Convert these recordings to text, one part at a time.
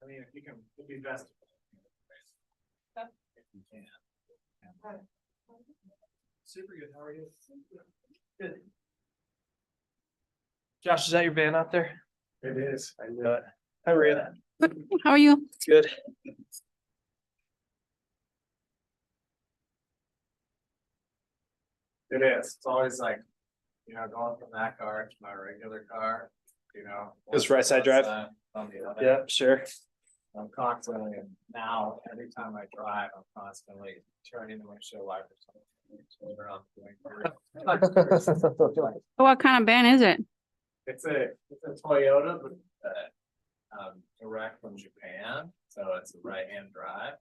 I mean, if you can, it'd be best. If you can. Super good. How are you? Good. Josh, is that your van out there? It is. I knew it. Hi, Maria. How are you? Good. It is. It's always like, going from that car to my regular car, It's right side drive? On the other. Yeah, sure. I'm constantly, and now every time I drive, I'm constantly turning the windshield wipers. What kind of van is it? It's a Toyota, but direct from Japan, so it's a right-hand drive.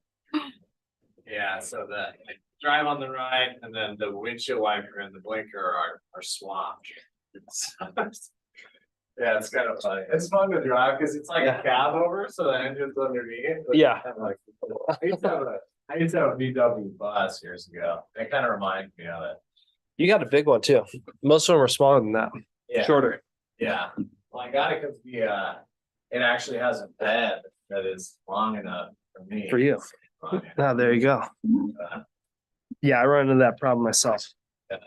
Yeah, so the drive on the right, and then the windshield wiper and the blinker are swapped. Yeah, it's kind of funny. It's fun to drive because it's like a cab over, so the engine's underneath. But Yeah. kind of like, I used to have a VW bus years ago. It kind of reminds me of it. You got a big one too. Most of them are smaller than that. Yeah. Shorter. Yeah. Well, I got it because it actually has a bed that is long enough for me. For you. Oh, there you go. Yeah, I run into that problem myself. Yeah.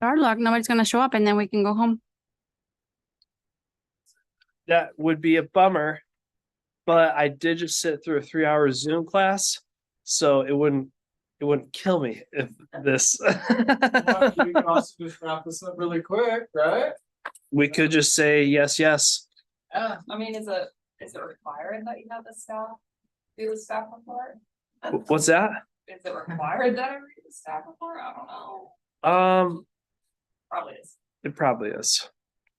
Our luck, nobody's gonna show up and then we can go home. That would be a bummer. But I did just sit through a 3-hour Zoom class. So it wouldn't kill me if this. You can also just wrap this up really quick, right? We could just say yes, yes. Yeah. I mean, is it required that you have the staff do the staff report? What's that? Is it required that I read the staff report? I don't know. Probably is. It probably is.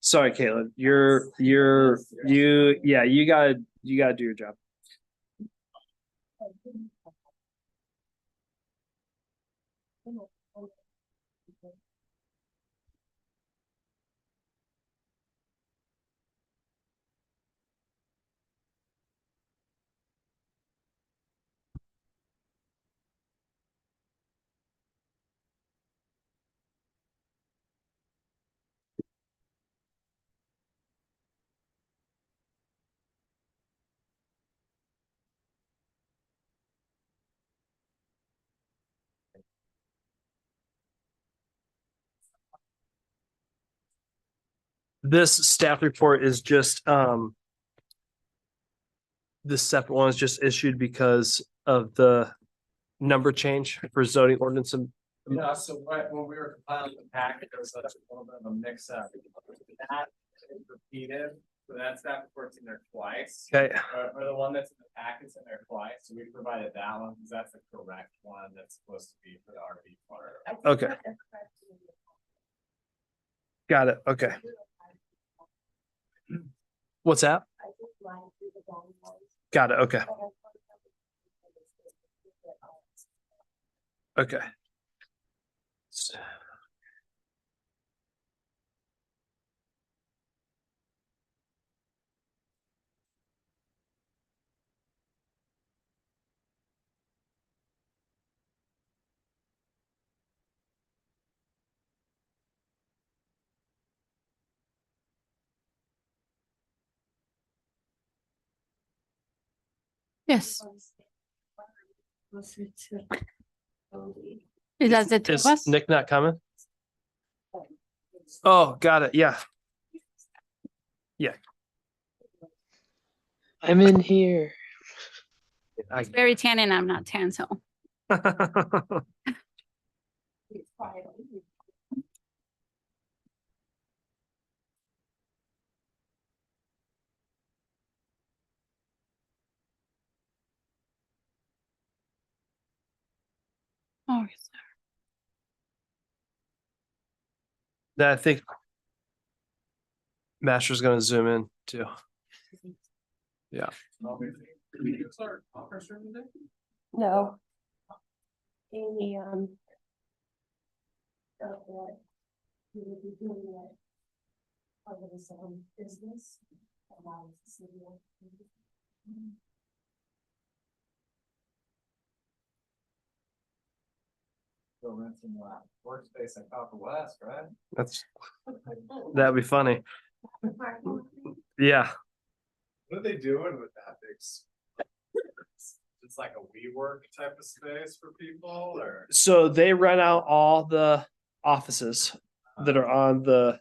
Sorry, Caitlin. You gotta do your job. This staff report is just this separate one is just issued because of the number change for zoning ordinance and Yeah, so when we were compiling the packet, there was a little bit of a mix up. That is repeated, so that staff report's in there twice. okay. Or the one that's in the packet's in there twice, so we provided that one, because that's the correct one that's supposed to be for the RV part. Okay. Got it. Okay. What's that? Got it. Okay. Okay. Yes. Is that the two of Is us? Nick not coming? Oh, got it. Yeah. Yeah. I'm in here. It's very tan and I'm not tan, so. Oh, yes. I think Master's gonna zoom in too. Yeah. No. Amy, felt that we would be doing that part of his own business. Allows the city of- Go rent some workspace at Copper West, right? That'd be funny. Yeah. What are they doing with that big? It's like a WeWork type of space for people or? So they rent out all the offices that are on the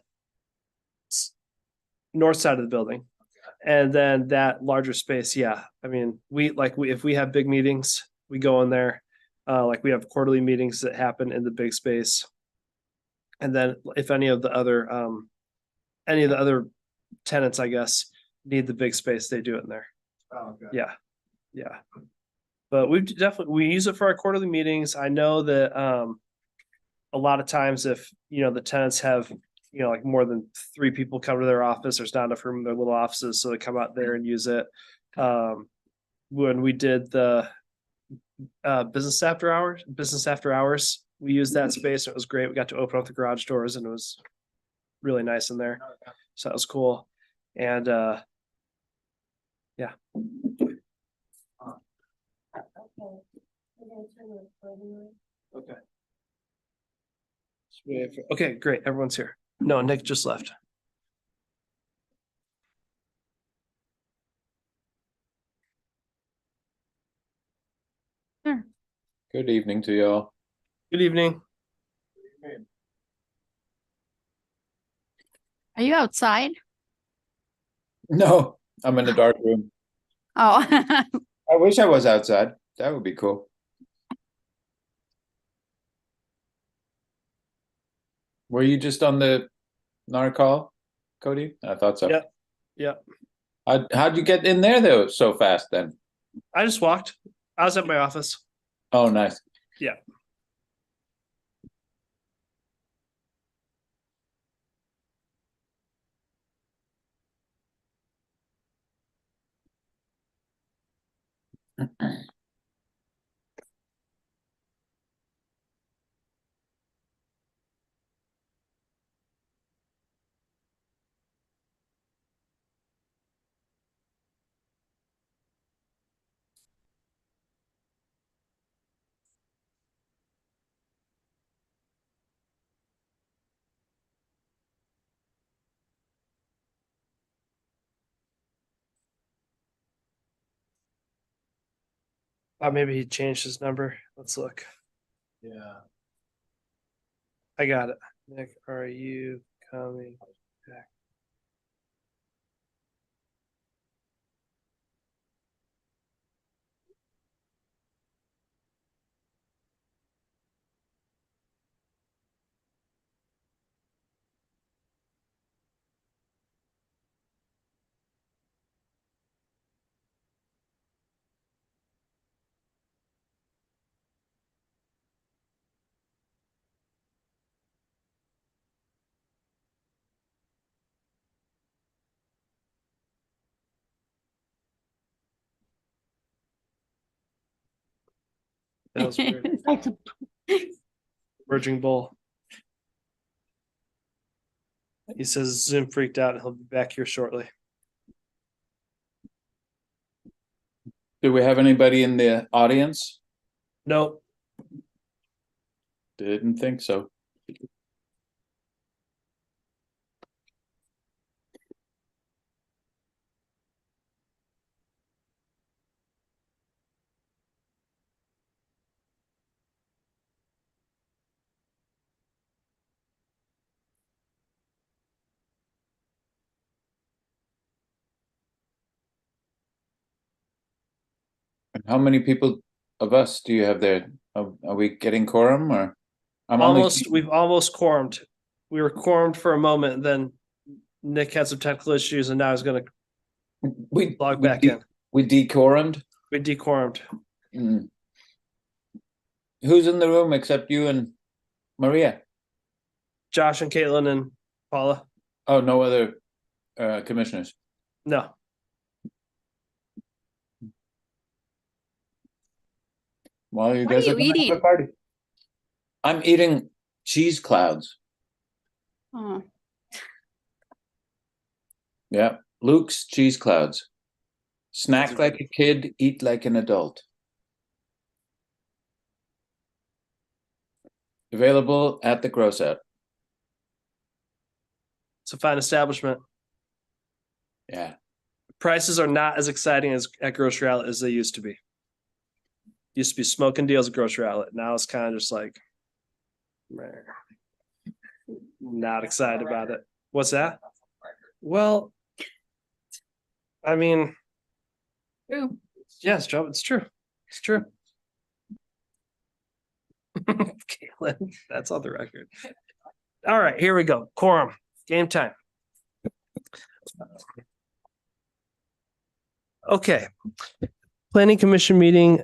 north side of the building. And then that larger space, yeah. I mean, if we have big meetings, we go in there. Like we have quarterly meetings that happen in the big space. And then if any of the other tenants, I guess, need the big space, they do it in there. Oh, okay. Yeah. Yeah. But we use it for our quarterly meetings. I know that a lot of times if the tenants have like more than 3 people come to their office, there's not enough room in their little offices, so they come out there and use it. When we did the business after hours, we used that space. It was great. We got to open up the garage doors and it was really nice in there. So that was cool. And yeah. Okay. We're gonna turn the recording on. Okay. Okay, great. Everyone's here. No, Nick just left. Good evening to y'all. Good evening. Are you outside? No, I'm in the dark room. Oh, I wish I was outside. That would be cool. Were you just on the NAR call, Cody? I thought so. Yep. Yep. How'd you get in there though so fast then? I just walked. I was at my office. Oh, nice. Yeah. Maybe he changed his number. Let's look. Yeah. I got it. Nick, are you coming back? That was weird. Merging Bull. He says Zoom freaked out and he'll be back here shortly. Do we have anybody in the audience? Nope. Didn't think so. How many people of us do you have there? Are we getting quorum or? We've almost quorumed. We were quorumed for a moment, then Nick had some technical issues and now he's gonna log back in. We dequorumed? We dequorumed. Mm. Who's in the room except you and Maria? Josh and Caitlin and Paula. Oh, no other commissioners? No. Well, you What guys are are you gonna have eating? a party. I'm eating cheese clouds. Oh, Yeah, Luke's cheese clouds. Snack like a kid, eat like an adult. Available at the gross out. It's a fine establishment. Yeah. Prices are not as exciting as at Grocery Outlet as they used to be. Used to be smoking deals at Grocery Outlet. Now it's kind of just like, meh. Not excited about it. What's that? Well, I mean, true. yes, Joe, it's true. It's true. Caitlin, that's on the record. All right, here we go. Quorum, game time. Okay. Planning Commission meeting,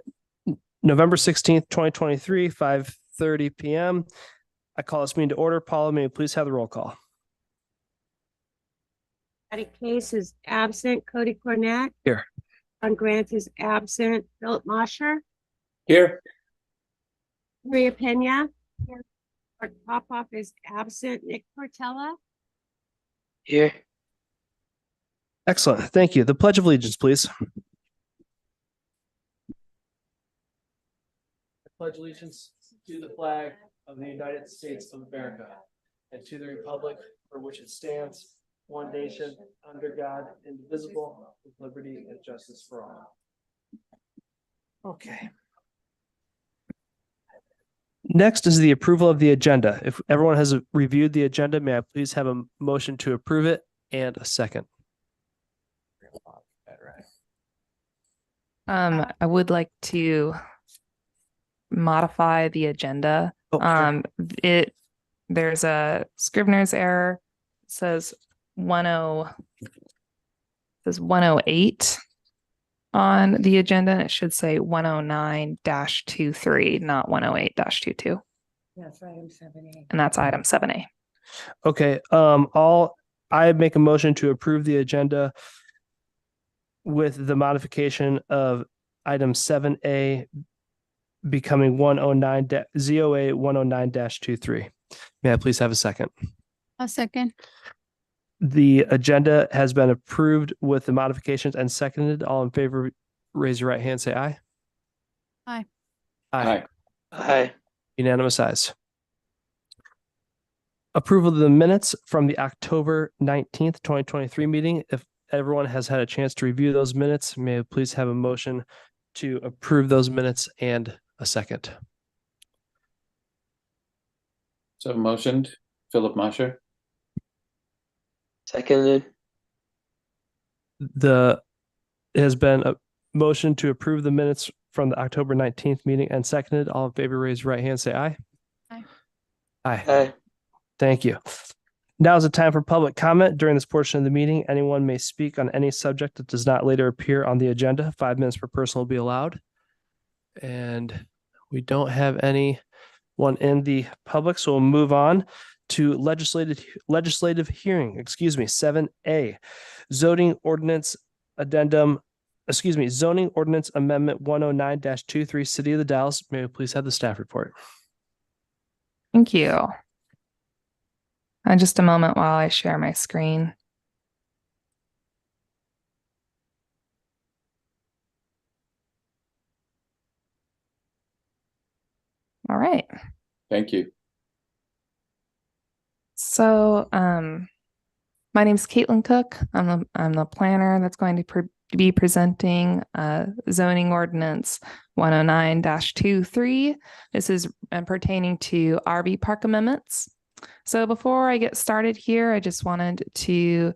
November 16th, 2023, 5:30 PM. I call this meeting to order. Paula, may we please have the roll call? Patty Case is absent. Cody Cornett. Here. John Grant is absent. Philip Mosher. Here. Maria Pena. Here. Art Popoff is absent. Nick Portella. Here. Excellent. Thank you. The Pledge of Allegiance, please. I pledge allegiance to the flag of the United States of America and to the republic for which it stands, one nation, under God, indivisible, with liberty and justice for all. Okay. Next is the approval of the agenda. If everyone has reviewed the agenda, may I please have a motion to approve it and a second? I would like to modify the agenda. Oh, sure. There's a Scrivener's error. It says 108 on the agenda, and it should say 109-23, not 108-22. Yes, item 7A. And that's item 7A. Okay, I make a motion to approve the agenda with the modification of item 7A becoming 109 ZOA 109-23. May I please have a second? A second. The agenda has been approved with the modifications and seconded. All in favor, raise your right hand, say aye. Aye. Aye. Aye. Unanimous ayes. Approval of the minutes from the October 19th, 2023 meeting. If everyone has had a chance to review those minutes, may I please have a motion to approve those minutes and a second? So motioned, Philip Mosher. Seconded. It has been a motion to approve the minutes from the October 19th meeting and seconded. All in favor, raise your right hand, say aye. Aye. Aye. Aye. Thank you. Now is the time for public comment. During this portion of the meeting, anyone may speak on any subject that does not later appear on the agenda. 5 minutes per person will be allowed. And we don't have anyone in the public, so we'll move on to legislative hearing, 7A, zoning ordinance amendment 109-23, City of the Dalles. May we please have the staff report? Thank you. Just a moment while I share my screen. All right. Thank you. So, my name is Caitlin Cook. I'm the planner that's going to be presenting zoning ordinance 109-23. This is pertaining to RV park amendments. So before I get started here, I just wanted to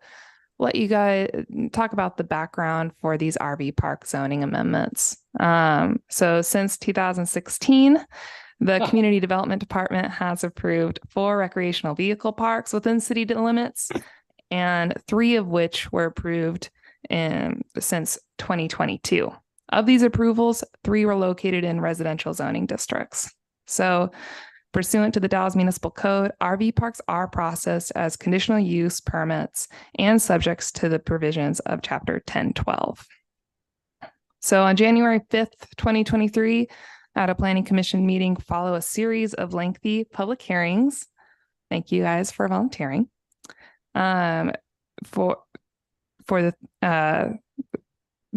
let you guys talk about the background for these RV park zoning amendments. So since 2016, the Community Development Department has approved 4 recreational vehicle parks within city limits, and 3 of which were approved since 2022. Of these approvals, 3 were located in residential zoning districts. So pursuant to the Dallas Municipal Code, RV parks are processed as conditional use permits and subjects to the provisions of Chapter 1012. So on January 5th, 2023, at a planning commission meeting follow a series of lengthy public hearings. Thank you guys for volunteering. For the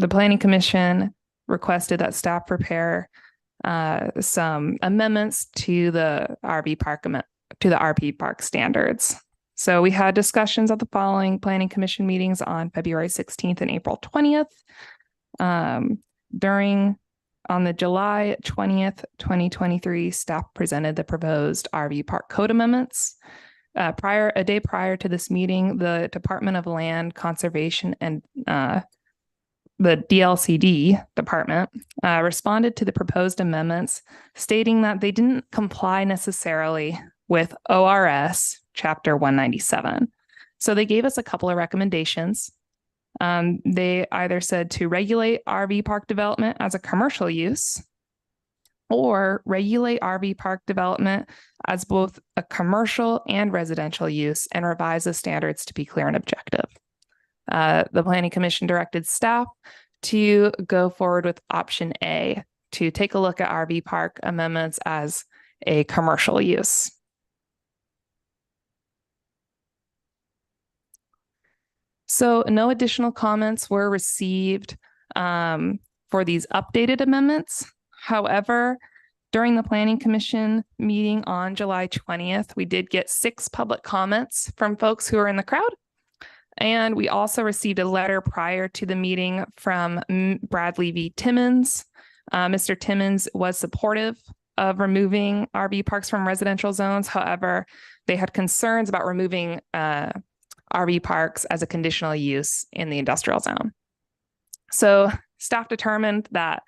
planning commission requested that staff prepare some amendments to the RV park standards. So we had discussions at the following planning commission meetings on February 16th and April 20th. On the July 20th, 2023, staff presented the proposed RV park code amendments. A day prior to this meeting, the Department of Land Conservation and the DLCD department responded to the proposed amendments, stating that they didn't comply necessarily with ORS Chapter 197. So they gave us a couple of recommendations. They either said to regulate RV park development as a commercial use or regulate RV park development as both a commercial and residential use and revise the standards to be clear and objective. The Planning Commission directed staff to go forward with option A, to take a look at RV park amendments as a commercial use. So no additional comments were received for these updated amendments. However, during the Planning Commission meeting on July 20th, we did get 6 public comments from folks who are in the crowd. And we also received a letter prior to the meeting from Bradley V. Timmons. Mr. Timmons was supportive of removing RV parks from residential zones. However, they had concerns about removing RV parks as a conditional use in the industrial zone. So staff determined that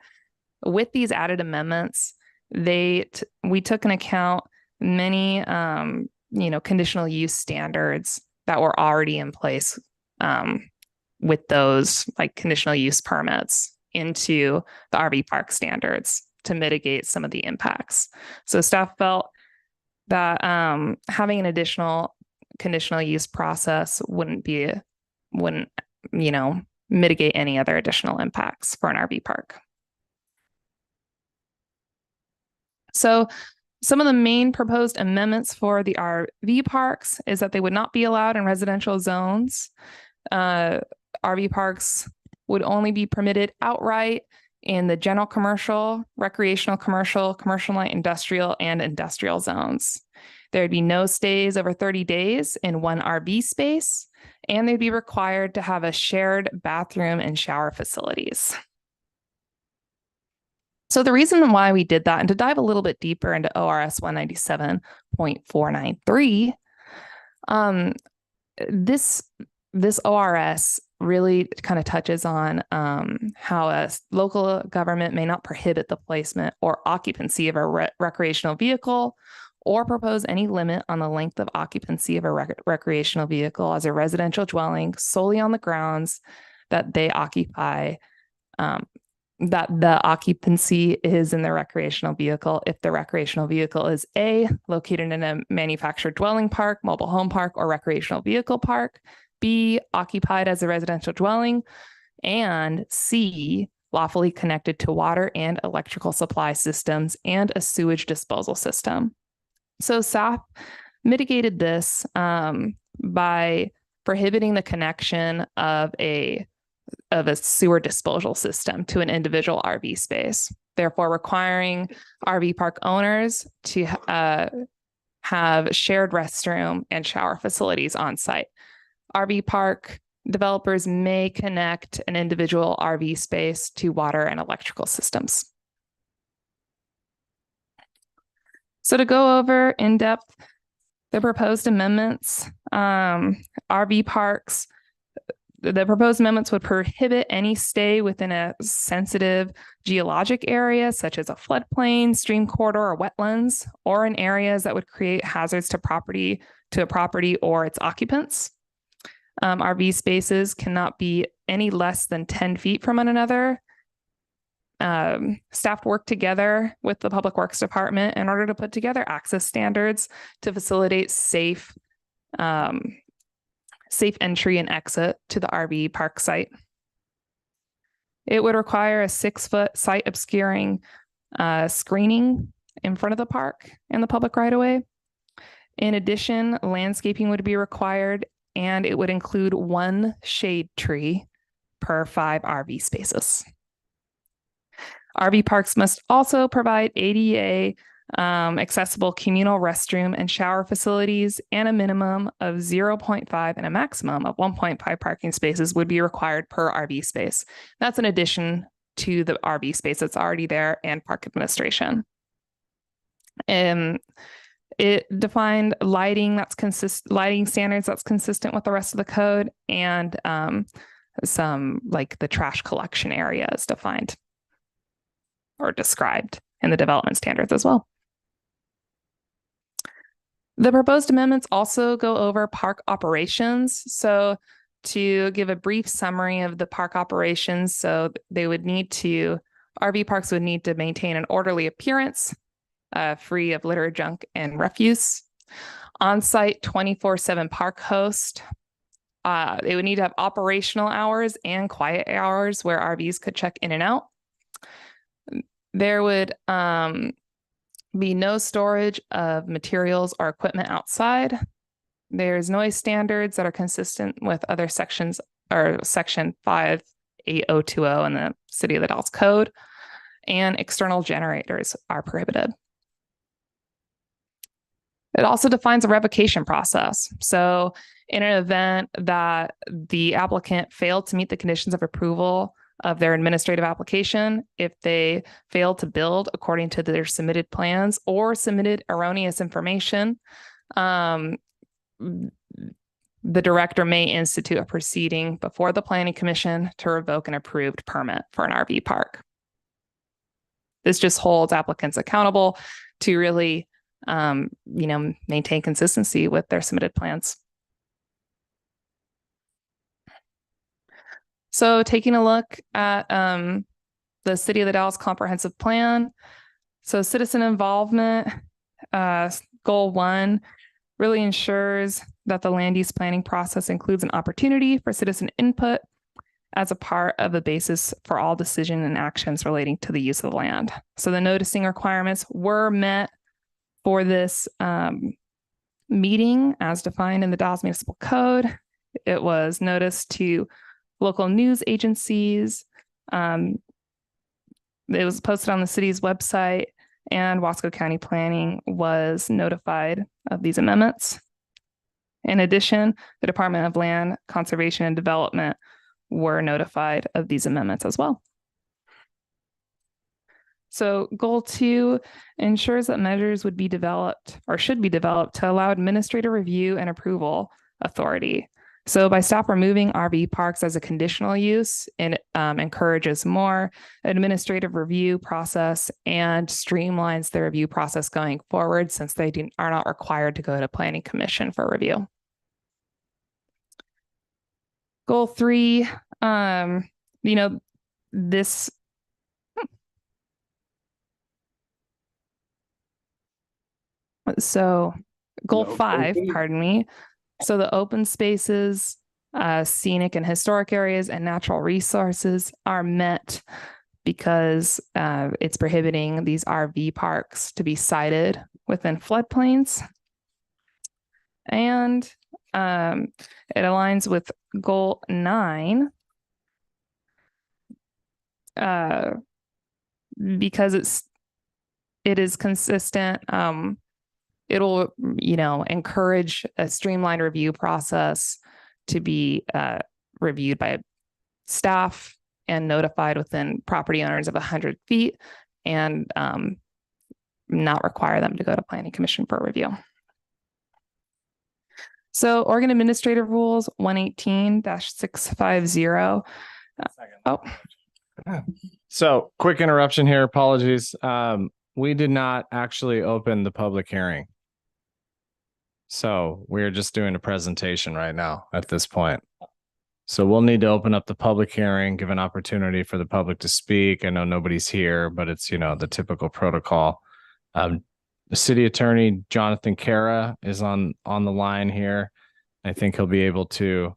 with these added amendments, we took into account many conditional use standards that were already in place with those like conditional use permits into the RV park standards to mitigate some of the impacts. So staff felt that having an additional conditional use process wouldn't mitigate any other additional impacts for an RV park. So some of the main proposed amendments for the RV parks is that they would not be allowed in residential zones. RV parks would only be permitted outright in the general commercial, recreational commercial, commercial light industrial, and industrial zones. There'd be no stays over 30 days in one RV space, and they'd be required to have a shared bathroom and shower facilities. So the reason why we did that, and to dive a little bit deeper into ORS 197.493, this ORS really kind of touches on how a local government may not prohibit the placement or occupancy of a recreational vehicle or propose any limit on the length of occupancy of a recreational vehicle as a residential dwelling solely on the grounds that they occupy, that the occupancy is in the recreational vehicle if the recreational vehicle is A, located in a manufactured dwelling park, mobile home park, or recreational vehicle park, B, occupied as a residential dwelling, and C, lawfully connected to water and electrical supply systems and a sewage disposal system. So staff mitigated this by prohibiting the connection of a sewer disposal system to an individual RV space, therefore requiring RV park owners to have shared restroom and shower facilities on site. RV park developers may connect an individual RV space to water and electrical systems. So to go over in depth the proposed amendments, RV parks, the proposed amendments would prohibit any stay within a sensitive geologic area, such as a floodplain, stream corridor, or wetlands, or in areas that would create hazards to a property or its occupants. RV spaces cannot be any less than 10 feet from one another. Staff work together with the Public Works Department in order to put together access standards to facilitate safe entry and exit to the RV park site. It would require a 6-foot site obscuring screening in front of the park and the public right of way. In addition, landscaping would be required, and it would include 1 shade tree per 5 RV spaces. RV parks must also provide ADA accessible communal restroom and shower facilities, and a minimum of 0.5 and a maximum of 1.5 parking spaces would be required per RV space. That's in addition to the RV space that's already there and park administration. It defined lighting lighting standards that's consistent with the rest of the code, and some like the trash collection area is defined or described in the development standards as well. The proposed amendments also go over park operations. So to give a brief summary of the park operations, so they would need to, RV parks would need to maintain an orderly appearance, free of litter, junk, and refuse. On-site 24/7 park host. They would need to have operational hours and quiet hours where RVs could check in and out. There would be no storage of materials or equipment outside. There's noise standards that are consistent with other sections, or section 58020 in the City of the Dalles Code, and external generators are prohibited. It also defines a revocation process. So in an event that the applicant failed to meet the conditions of approval of their administrative application, if they failed to build according to their submitted plans or submitted erroneous information, the director may institute a proceeding before the Planning Commission to revoke an approved permit for an RV park. This just holds applicants accountable to really maintain consistency with their submitted plans. So taking a look at the City of the Dalles Comprehensive Plan. So citizen involvement, goal 1, really ensures that the land use planning process includes an opportunity for citizen input as a part of the basis for all decision and actions relating to the use of the land. So the noticing requirements were met for this meeting as defined in the Dalles Municipal Code. It was noticed to local news agencies. It was posted on the city's website, and Wasco County Planning was notified of these amendments. In addition, the Department of Land Conservation and Development were notified of these amendments as well. So goal 2 ensures that measures would be developed or should be developed to allow administrative review and approval authority. So by staff removing RV parks as a conditional use, it encourages more administrative review process and streamlines the review process going forward, since they are not required to go to Planning Commission for review. Goal 3, this so goal 5, pardon me. So the open spaces, scenic and historic areas, and natural resources are met because it's prohibiting these RV parks to be sited within floodplains. And it aligns with goal 9 because it is consistent. It'll, encourage a streamlined review process to be reviewed by staff and notified within property owners of 100 feet, and not require them to go to Planning Commission for review. So Oregon Administrative Rules 118-650. So quick interruption here. Apologies. We did not actually open the public hearing. So we're just doing a presentation right now at this point. So we'll need to open up the public hearing, give an opportunity for the public to speak. I know nobody's here, but it's, the typical protocol. The city attorney, Jonathan Cara, is on the line here. I think he'll be able to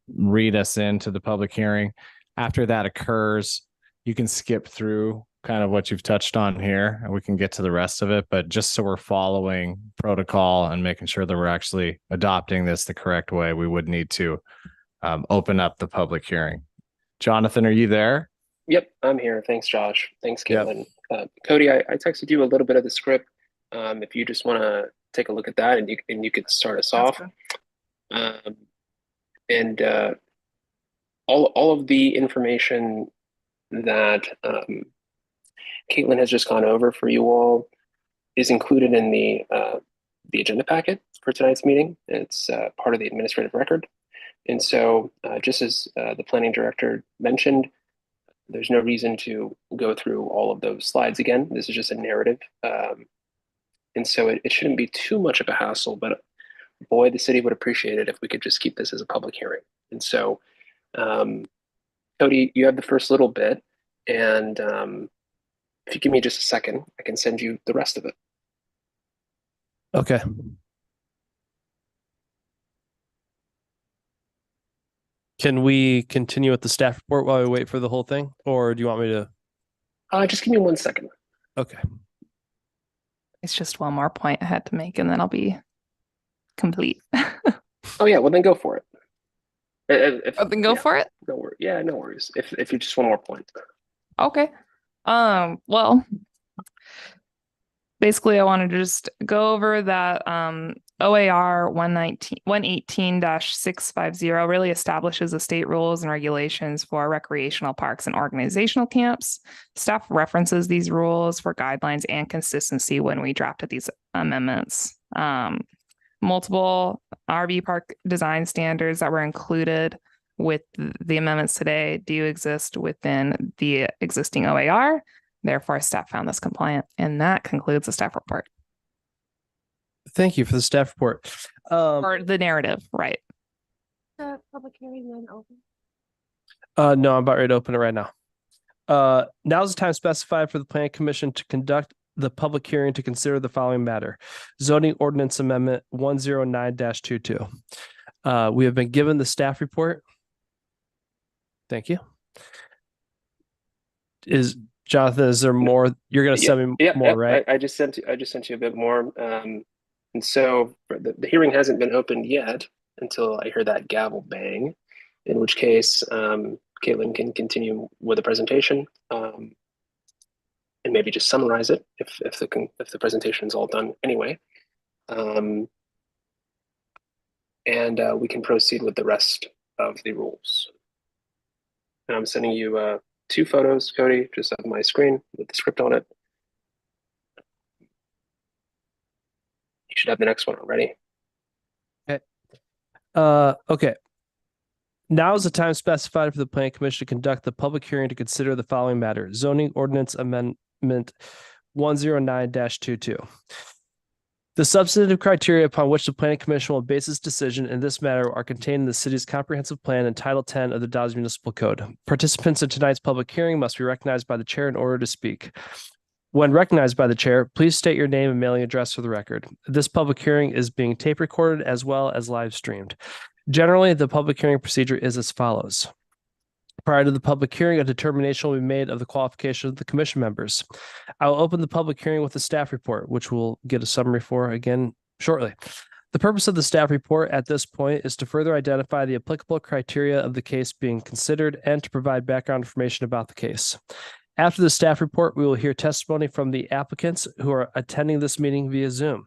read us into the public hearing. After that occurs, you can skip through kind of what you've touched on here, and we can get to the rest of it. But just so we're following protocol and making sure that we're actually adopting this the correct way, we would need to open up the public hearing. Jonathan, are you there? Yep, I'm here. Thanks, Josh. Thanks, Yep. Caitlin. Cody, I texted you a little bit of the script. If you just want to take a look at that, and you could start us off. And all of the information that Caitlin has just gone over for you all is included in the agenda packet for tonight's meeting. It's part of the administrative record. And so just as the planning director mentioned, there's no reason to go through all of those slides again. This is just a narrative. And so it shouldn't be too much of a hassle, but boy, the city would appreciate it if we could just keep this as a public hearing. And so, Cody, you have the first little bit, and if you give me just a second, I can send you the rest of it. Okay. Can we continue with the staff report while we wait for the whole thing, or do you want me to? Just give me 1 second. Okay. It's just one more point I had to make, and then I'll be complete. Oh yeah, well then go for it. Then go for it. No worries. Yeah, no worries. If you just one more point. Okay. Well, basically I wanted to just go over that OAR 118-650 really establishes the state rules and regulations for recreational parks and organizational camps. Staff references these rules for guidelines and consistency when we drafted these amendments. Multiple RV park design standards that were included with the amendments today do exist within the existing OAR. Therefore, staff found this compliant. And that concludes the staff report. Thank you for the staff report. Or the narrative, right? The public hearing then open. No, I'm about ready to open it right now. Now's the time specified for the planning commission to conduct the public hearing to consider the following matter: zoning ordinance amendment 109-22. We have been given the staff report. Thank you. Jonathan, is there more? You're going to send me more, right? I just sent you a bit more. And so the hearing hasn't been opened yet until I hear that gavel bang, in which case Caitlin can continue with the presentation. And maybe just summarize it if the presentation is all done anyway. And we can proceed with the rest of the rules. And I'm sending you 2 photos, Cody, just of my screen with the script on it. You should have the next one already. Okay. Okay. Now is the time specified for the planning commission to conduct the public hearing to consider the following matter: zoning ordinance amendment 109-22. The substantive criteria upon which the planning commission will base its decision in this matter are contained in the city's comprehensive plan and Title 10 of the Dodge Municipal Code. Participants in tonight's public hearing must be recognized by the chair in order to speak. When recognized by the chair, please state your name and mailing address for the record. This public hearing is being tape recorded as well as live streamed. Generally, the public hearing procedure is as follows. Prior to the public hearing, a determination will be made of the qualification of the commission members. I will open the public hearing with the staff report, which we'll get a summary for again shortly. The purpose of the staff report at this point is to further identify the applicable criteria of the case being considered and to provide background information about the case. After the staff report, we will hear testimony from the applicants who are attending this meeting via Zoom.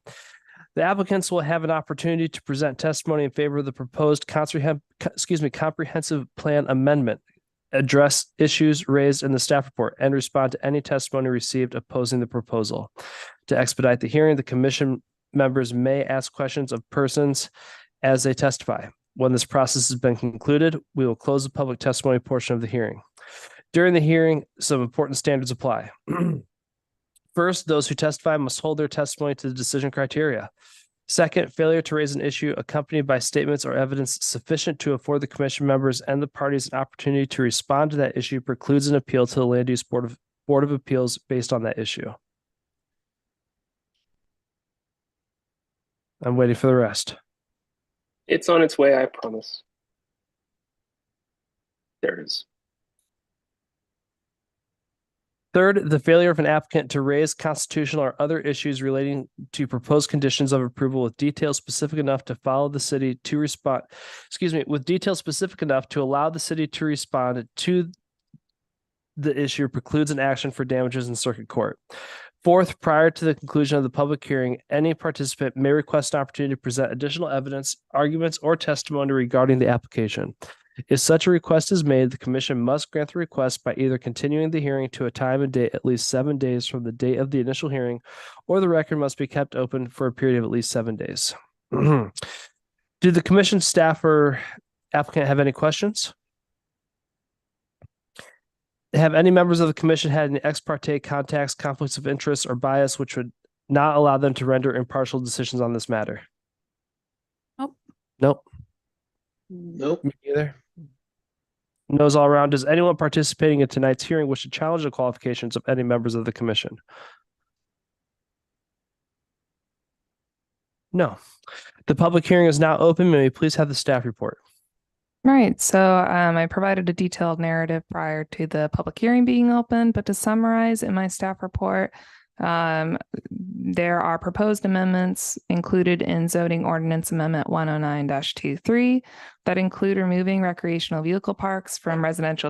The applicants will have an opportunity to present testimony in favor of the proposed comprehensive plan amendment, address issues raised in the staff report, and respond to any testimony received opposing the proposal. To expedite the hearing, the commission members may ask questions of persons as they testify. When this process has been concluded, we will close the public testimony portion of the hearing. During the hearing, some important standards apply. First, those who testify must hold their testimony to the decision criteria. Second, failure to raise an issue accompanied by statements or evidence sufficient to afford the commission members and the parties an opportunity to respond to that issue precludes an appeal to the Land Use Board of Appeals based on that issue. I'm waiting for the rest. It's on its way, I promise. There it is. Third, the failure of an applicant to raise constitutional or other issues relating to proposed conditions of approval with details specific enough to follow the city to respond, with details specific enough to allow the city to respond to the issue precludes an action for damages in circuit court. Fourth, prior to the conclusion of the public hearing, any participant may request an opportunity to present additional evidence, arguments, or testimony regarding the application. If such a request is made, the commission must grant the request by either continuing the hearing to a time and date at least 7 days from the date of the initial hearing, or the record must be kept open for a period of at least 7 days. Do the commission staff or applicant have any questions? Have any members of the commission had any ex parte contacts, conflicts of interest, or bias which would not allow them to render impartial decisions on this matter? Nope. Nope. Nope. Me either. No's all around. Does anyone participating in tonight's hearing wish to challenge the qualifications of any members of the commission? No. The public hearing is now open. May we please have the staff report? Right. So I provided a detailed narrative prior to the public hearing being open, but to summarize in my staff report, there are proposed amendments included in zoning ordinance amendment 109-23 that include removing recreational vehicle parks from residential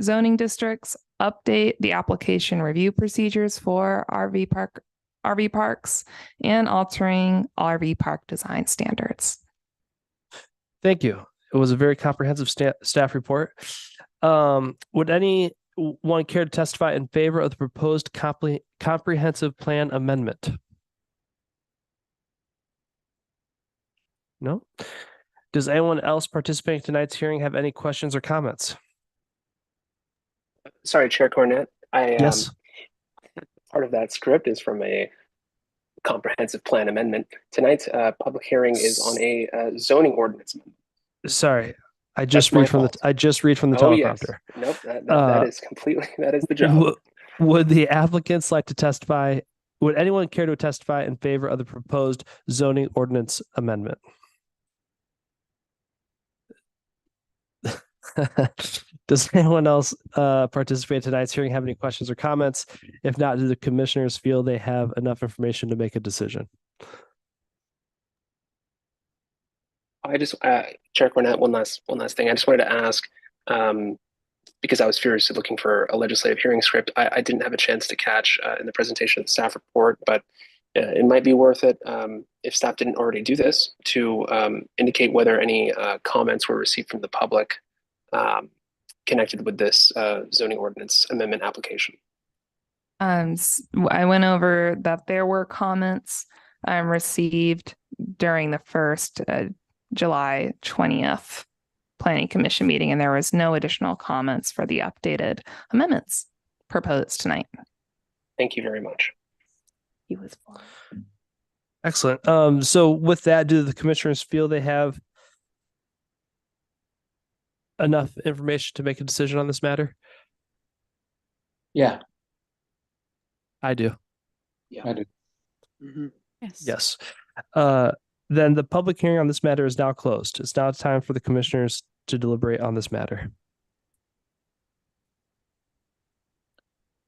zoning districts, update the application review procedures for RV parks, and altering RV park design standards. Thank you. It was a very comprehensive staff report. Would anyone care to testify in favor of the proposed comprehensive plan amendment? No? Does anyone else participating in tonight's hearing have any questions or comments? Sorry, Chair Cornett. Yes. Part of that script is from a comprehensive plan amendment. Tonight's public hearing is on a zoning ordinance amendment. Sorry, I just read from the teleprompter. Yes. Nope, that is completely, that is the job. Would the applicants like to testify? Would anyone care to testify in favor of the proposed zoning ordinance amendment? Does anyone else participate in tonight's hearing have any questions or comments? If not, do the commissioners feel they have enough information to make a decision? I just, Chair Cornett, one last thing. I just wanted to ask, because I was furiously looking for a legislative hearing script. I didn't have a chance to catch in the presentation of the staff report, but it might be worth it, if staff didn't already do this, to indicate whether any comments were received from the public connected with this zoning ordinance amendment application. I went over that there were comments received during the first July 20th Planning Commission meeting, and there was no additional comments for the updated amendments proposed tonight. Thank you very much. He was fine. Excellent. So with that, do the commissioners feel they have enough information to make a decision on this matter? Yeah, I do. I do. Mm-hmm. Yes. Then the public hearing on this matter is now closed. It's now time for the commissioners to deliberate on this matter.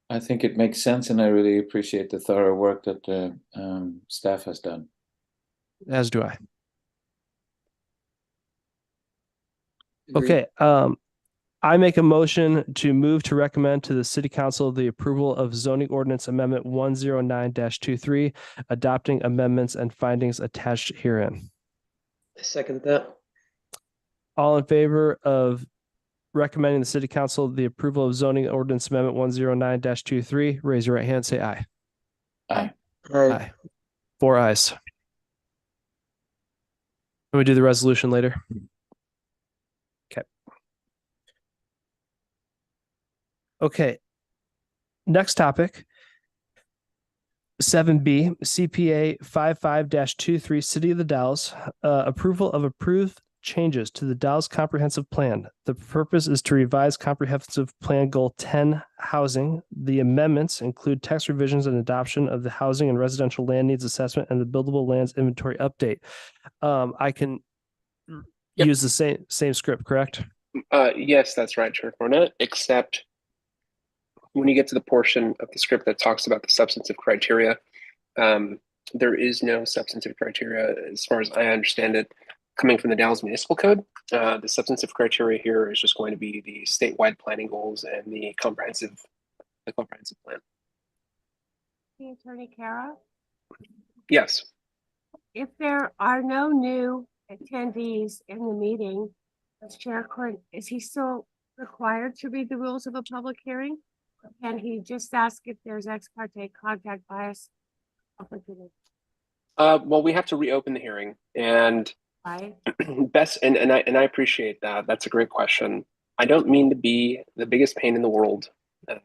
I think it makes sense, and I really appreciate the thorough work that the staff has done. As do I. Agreed. Okay. I make a motion to move to recommend to the City Council the approval of zoning ordinance amendment 109-23, adopting amendments and findings attached herein. I second that. All in favor of recommending the City Council the approval of zoning ordinance amendment 109-23, raise your right hand, say aye. Aye. Aye. 4 ayes. Can we do the resolution later? Okay. Next topic. 7B, CPA 55-23, City of the Dalles, approval of approved changes to the Dalles Comprehensive Plan. The purpose is to revise Comprehensive Plan Goal 10 housing. The amendments include text revisions and adoption of the housing and residential land needs assessment and the buildable lands inventory update. I can use the same script, correct? Yes, that's right, Chair Cornett, except when you get to the portion of the script that talks about the substantive criteria, there is no substantive criteria as far as I understand it coming from the Dallas Municipal Code. The substantive criteria here is just going to be the statewide planning goals and the comprehensive plan. The Attorney Kara, Yes. if there are no new attendees in the meeting, as Chair Court, is he still required to read the rules of a public hearing? Or can he just ask if there's ex parte contact bias? Well, we have to reopen the hearing, and Right? best and I appreciate that. That's a great question. I don't mean to be the biggest pain in the world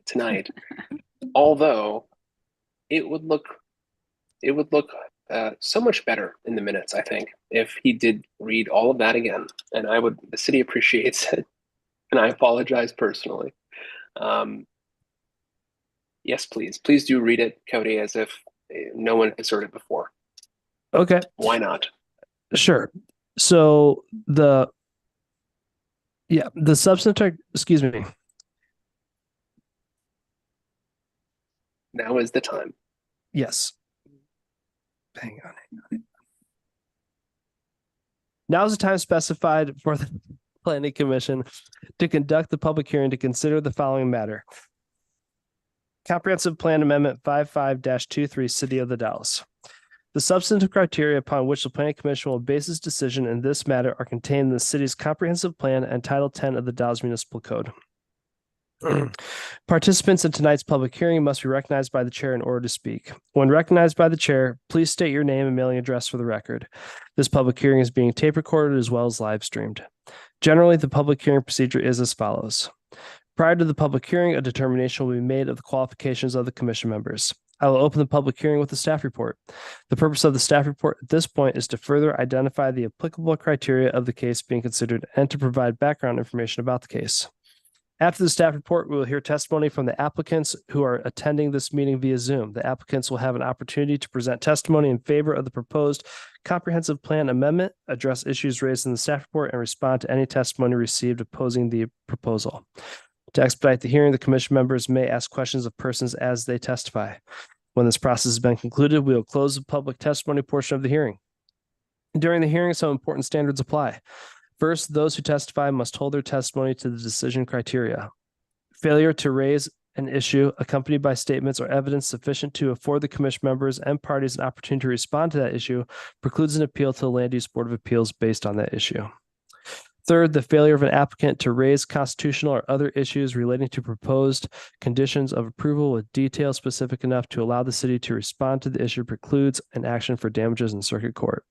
tonight, although it would look so much better in the minutes, I think, if he did read all of that again. And the city appreciates it, and I apologize personally. Yes, please do read it, Cody, as if no one has heard it before. Okay. Why not? Sure. So the substantive, excuse me. Now is the time. Yes. Hang on. Now is the time specified for the Planning Commission to conduct the public hearing to consider the following matter. Comprehensive Plan Amendment 55-23, City of the Dalles. The substantive criteria upon which the Planning Commission will base its decision in this matter are contained in the city's comprehensive plan and Title 10 of the Dalles Municipal Code. Participants in tonight's public hearing must be recognized by the chair in order to speak. When recognized by the chair, please state your name and mailing address for the record. This public hearing is being tape recorded as well as live streamed. Generally, the public hearing procedure is as follows. Prior to the public hearing, a determination will be made of the qualifications of the commission members. I will open the public hearing with the staff report. The purpose of the staff report at this point is to further identify the applicable criteria of the case being considered and to provide background information about the case. After the staff report, we will hear testimony from the applicants who are attending this meeting via Zoom. The applicants will have an opportunity to present testimony in favor of the proposed comprehensive plan amendment, address issues raised in the staff report, and respond to any testimony received opposing the proposal. To expedite the hearing, the commission members may ask questions of persons as they testify. When this process has been concluded, we will close the public testimony portion of the hearing. During the hearing, some important standards apply. First, those who testify must hold their testimony to the decision criteria. Failure to raise an issue accompanied by statements or evidence sufficient to afford the commission members and parties an opportunity to respond to that issue precludes an appeal to the Land Use Board of Appeals based on that issue. Third, the failure of an applicant to raise constitutional or other issues relating to proposed conditions of approval with detail specific enough to allow the city to respond to the issue precludes an action for damages in circuit court.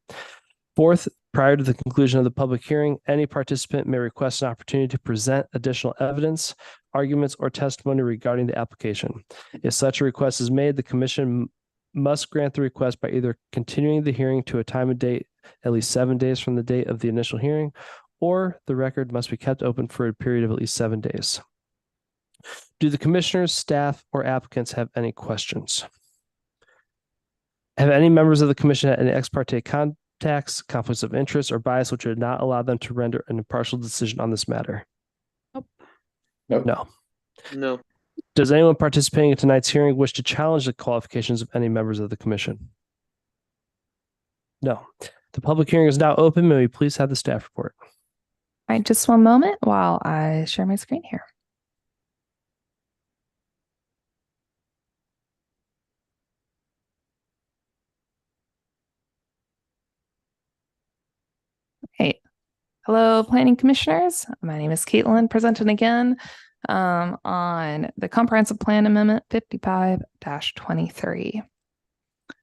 Fourth, prior to the conclusion of the public hearing, any participant may request an opportunity to present additional evidence, arguments, or testimony regarding the application. If such a request is made, the commission must grant the request by either continuing the hearing to a time and date at least 7 days from the date of the initial hearing, or the record must be kept open for a period of at least 7 days. Do the commissioners, staff, or applicants have any questions? Have any members of the commission had any ex parte contacts, conflicts of interest, or bias which would not allow them to render an impartial decision on this matter? Nope. No. No. Does anyone participating in tonight's hearing wish to challenge the qualifications of any members of the commission? No. The public hearing is now open. May we please have the staff report? All right, just one moment while I share my screen here. Hey, hello, planning commissioners. My name is Caitlin, presenting again on the Comprehensive Plan Amendment 55-23.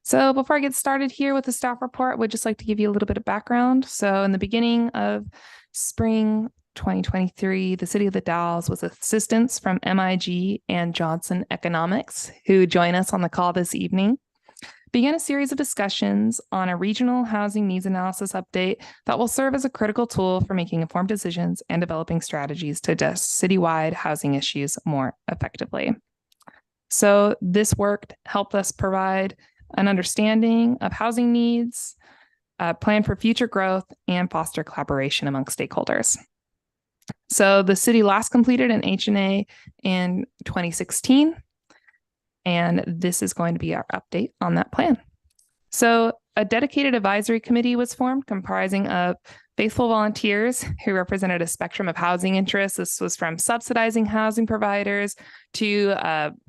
So before I get started here with the staff report, I would just like to give you a little bit of background. So in the beginning of spring 2023, the City of the Dalles, with assistance from MIG and Johnson Economics, who join us on the call this evening, began a series of discussions on a regional housing needs analysis update that will serve as a critical tool for making informed decisions and developing strategies to address citywide housing issues more effectively. So this work helped us provide an understanding of housing needs, a plan for future growth, and foster collaboration among stakeholders. So the city last completed an HNA in 2016, and this is going to be our update on that plan. So a dedicated advisory committee was formed comprising of faithful volunteers who represented a spectrum of housing interests. This was from subsidizing housing providers to,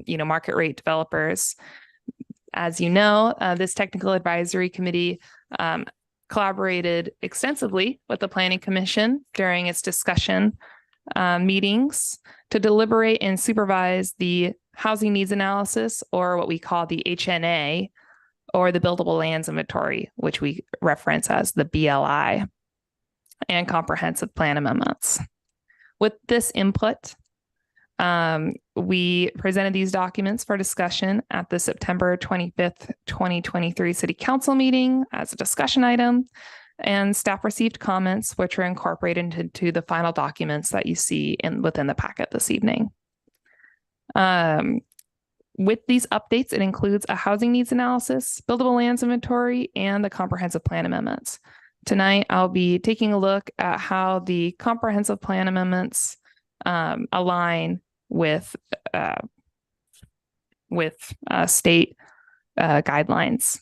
market rate developers. As you know, this technical advisory committee collaborated extensively with the Planning Commission during its discussion meetings to deliberate and supervise the housing needs analysis, or what we call the HNA, or the buildable lands inventory, which we reference as the BLI, and comprehensive plan amendments. With this input, we presented these documents for discussion at the September 25th, 2023 City Council meeting as a discussion item, and staff received comments which were incorporated into the final documents that you see within the packet this evening. With these updates, it includes a housing needs analysis, buildable lands inventory, and the comprehensive plan amendments. Tonight, I'll be taking a look at how the comprehensive plan amendments align with state guidelines.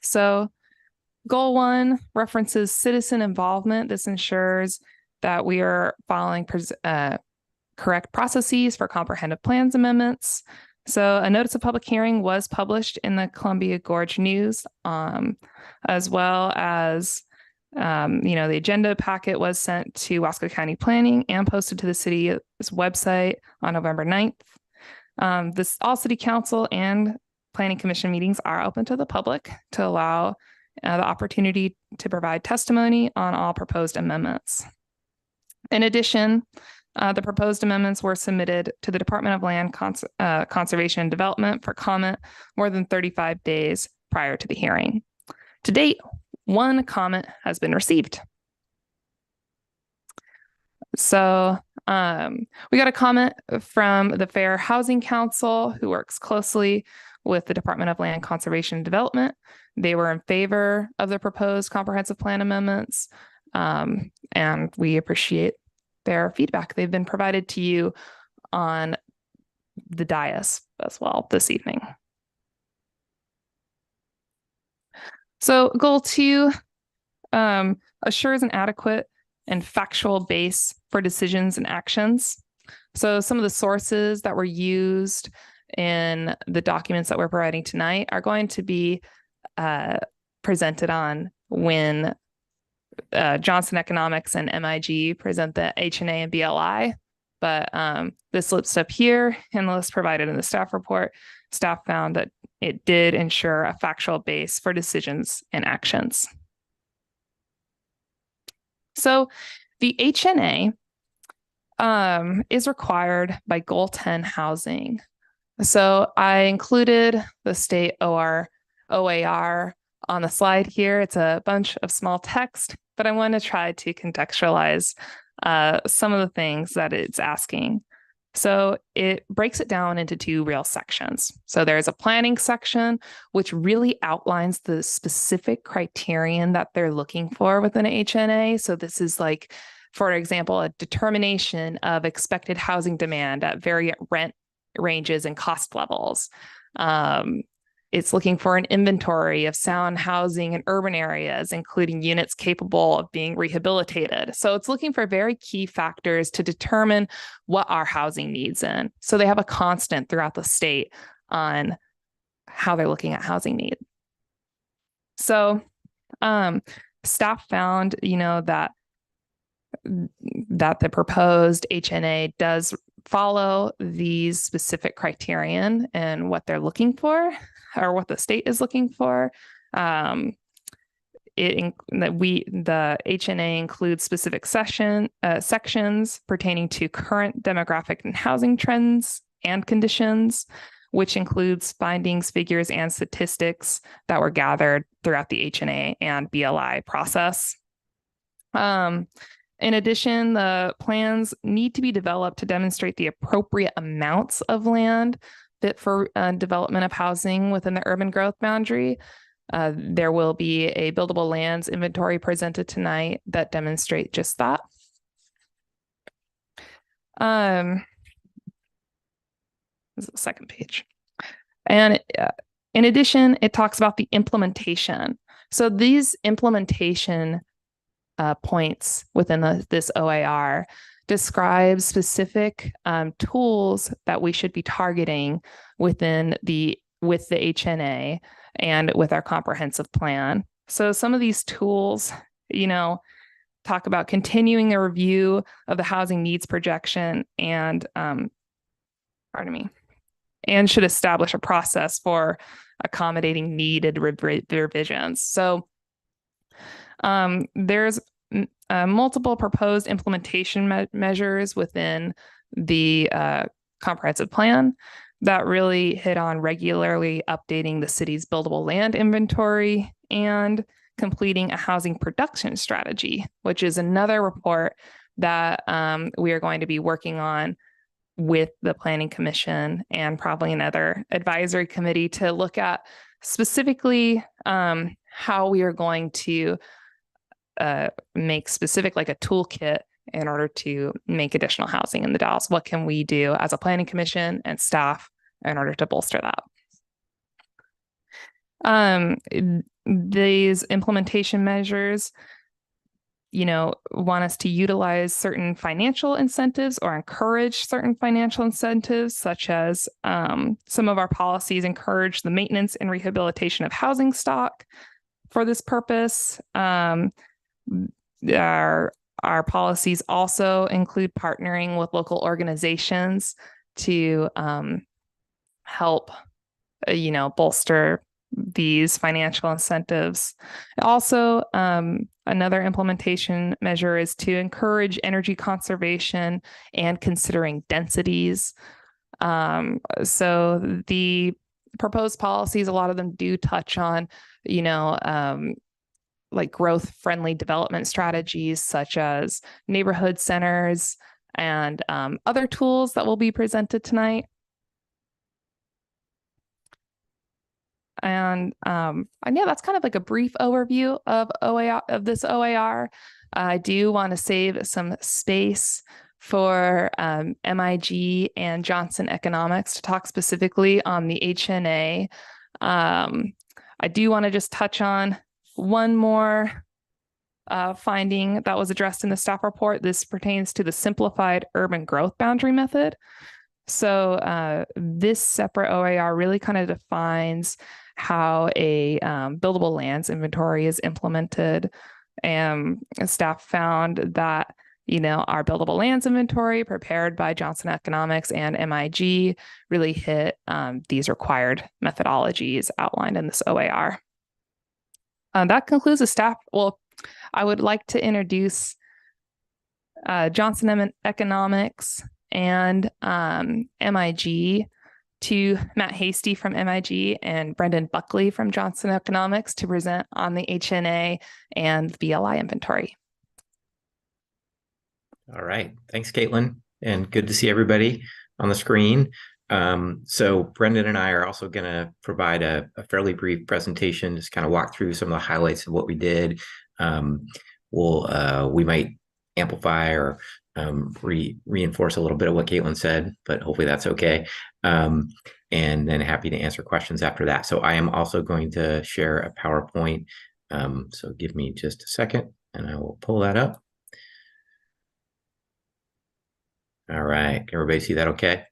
So goal 1 references citizen involvement. This ensures that we are following correct processes for comprehensive plans amendments. So a notice of public hearing was published in the Columbia Gorge News, as well as, the agenda packet was sent to Wasco County Planning and posted to the city's website on November 9th. All city council and planning commission meetings are open to the public to allow the opportunity to provide testimony on all proposed amendments. In addition, the proposed amendments were submitted to the Department of Land Conservation and Development for comment more than 35 days prior to the hearing. To date, 1 comment has been received. So we got a comment from the Fair Housing Council, who works closely with the Department of Land Conservation and Development. They were in favor of the proposed comprehensive plan amendments, and we appreciate their feedback. They've been provided to you on the dais as well this evening. So goal 2 assures an adequate and factual base for decisions and actions. So some of the sources that were used in the documents that we're providing tonight are going to be presented on when Johnson Economics and MIG present the HNA and BLI, but this list up here and the list provided in the staff report, staff found that it did ensure a factual base for decisions and actions. So the HNA is required by Goal 10 housing. So I included the state OAR on the slide here. It's a bunch of small text, but I want to try to contextualize some of the things that it's asking. So it breaks it down into 2 real sections. So there's a planning section, which really outlines the specific criterion that they're looking for within an HNA. So this is like, for example, a determination of expected housing demand at various rent ranges and cost levels. It's looking for an inventory of sound housing in urban areas, including units capable of being rehabilitated. So it's looking for very key factors to determine what our housing needs in. So they have a constant throughout the state on how they're looking at housing need. So staff found, that the proposed HNA does follow these specific criterion and what they're looking for, or what the state is looking for. The HNA includes specific sections pertaining to current demographic and housing trends and conditions, which includes findings, figures, and statistics that were gathered throughout the HNA and BLI process. In addition, the plans need to be developed to demonstrate the appropriate amounts of land fit for development of housing within the urban growth boundary. There will be a buildable lands inventory presented tonight that demonstrate just that. This is the second page. And in addition, it talks about the implementation. So these implementation points within this OAR describe specific tools that we should be targeting with the HNA and with our comprehensive plan. So some of these tools, talk about continuing a review of the housing needs projection and and should establish a process for accommodating needed revisions. So there's multiple proposed implementation measures within the comprehensive plan that really hit on regularly updating the city's buildable land inventory and completing a housing production strategy, which is another report that we are going to be working on with the Planning Commission and probably another advisory committee to look at specifically how we are going to make specific like a toolkit in order to make additional housing in the Dalles. What can we do as a Planning Commission and staff in order to bolster that? These implementation measures, want us to utilize certain financial incentives or encourage certain financial incentives, such as some of our policies encourage the maintenance and rehabilitation of housing stock for this purpose. Our policies also include partnering with local organizations to help, bolster these financial incentives. Also, another implementation measure is to encourage energy conservation and considering densities. So the proposed policies, a lot of them do touch on, like growth-friendly development strategies such as neighborhood centers and other tools that will be presented tonight. And yeah, that's kind of like a brief overview of this OAR. I do want to save some space for MIG and Johnson Economics to talk specifically on the HNA. I do want to just touch on one more finding that was addressed in the staff report. This pertains to the simplified urban growth boundary method. So this separate OAR really kind of defines how a buildable lands inventory is implemented. And staff found that, our buildable lands inventory prepared by Johnson Economics and MIG really hit these required methodologies outlined in this OAR. That concludes the staff. Well, I would like to introduce Johnson Economics and MIG to Matt Hasty from MIG and Brendan Buckley from Johnson Economics to present on the HNA and the BLI inventory. All right. Thanks, Caitlin. And good to see everybody on the screen. So Brendan and I are also going to provide a fairly brief presentation, just kind of walk through some of the highlights of what we did. We might amplify or reinforce a little bit of what Caitlin said, but hopefully that's okay. And then happy to answer questions after that. So I am also going to share a PowerPoint. So give me just a second and I will pull that up. All right, can everybody see that okay?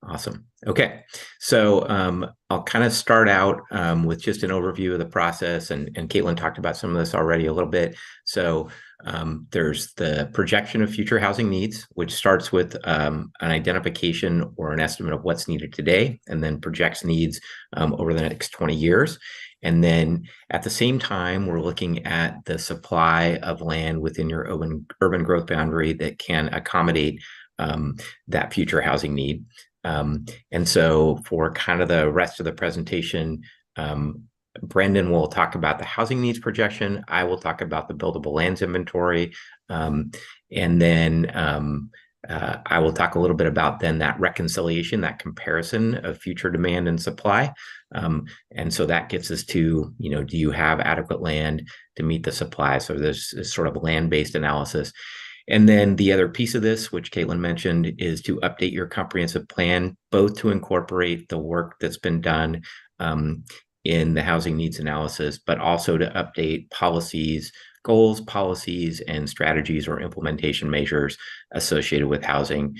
Awesome. Okay, so I'll kind of start out with just an overview of the process, and Caitlin talked about some of this already a little bit. So there's the projection of future housing needs, which starts with an identification or an estimate of what's needed today, and then projects needs over the next 20 years. And then at the same time, we're looking at the supply of land within your urban growth boundary that can accommodate that future housing need. And so for kind of the rest of the presentation, Brendan will talk about the housing needs projection. I will talk about the buildable lands inventory. And then I will talk a little bit about then that reconciliation, that comparison of future demand and supply. And so that gets us to, do you have adequate land to meet the supply? So there's this sort of land-based analysis. And then the other piece of this, which Caitlin mentioned, is to update your comprehensive plan, both to incorporate the work that's been done in the housing needs analysis, but also to update policies, goals, policies, and strategies or implementation measures associated with housing.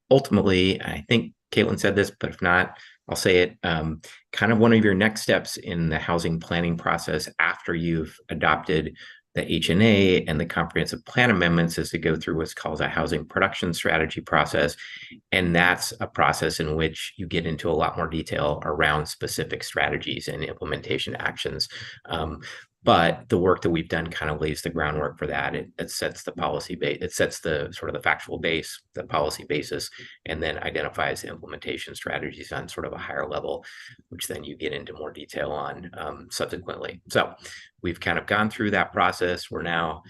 Ultimately, I think Caitlin said this, but if not, I'll say it, kind of one of your next steps in the housing planning process after you've adopted the HNA and the comprehensive plan amendments is to go through what's called a housing production strategy process. And that's a process in which you get into a lot more detail around specific strategies and implementation actions. But the work that we've done kind of lays the groundwork for that. It sets the policy base, it sets the sort of the factual base, the policy basis, and then identifies the implementation strategies on sort of a higher level, which then you get into more detail on subsequently. So we've kind of gone through that process. We're now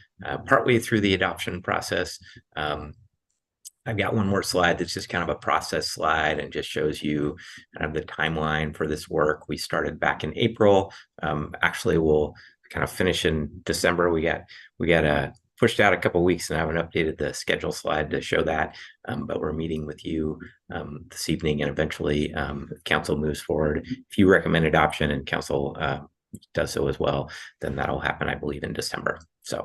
partway through the adoption process. I've got one more slide that's just kind of a process slide and just shows you kind of the timeline for this work. We started back in April. Actually, we'll kind of finish in December. We got pushed out a couple of weeks, and I haven't updated the schedule slide to show that. But we're meeting with you this evening, and eventually, if council moves forward, if you recommend adoption and council does so as well, then that'll happen, I believe, in December. So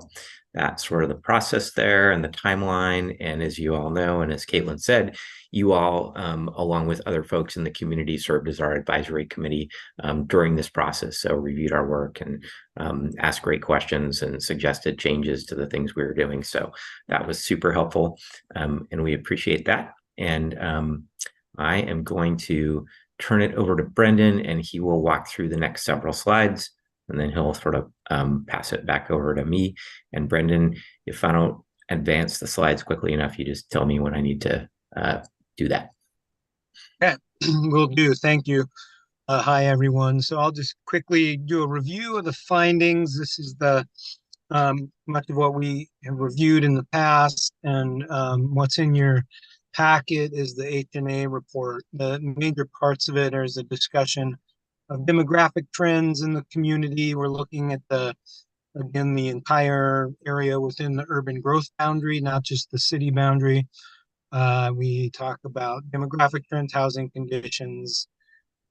that's sort of the process there and the timeline. And as you all know, and as Caitlin said, you all, along with other folks in the community, served as our advisory committee during this process. So reviewed our work and asked great questions and suggested changes to the things we were doing. So that was super helpful, and we appreciate that. And I am going to turn it over to Brendan, and he will walk through the next several slides, and then he'll sort of pass it back over to me. And Brendan, if I don't advance the slides quickly enough, you just tell me when I need to do that. Yeah, will do. Thank you. Hi, everyone. So I'll just quickly do a review of the findings. This is the much of what we have reviewed in the past, and what's in your packet is the HNA report. The major parts of it is a discussion of demographic trends in the community. We're looking at the entire area within the urban growth boundary, not just the city boundary. We talk about demographic trends, housing conditions,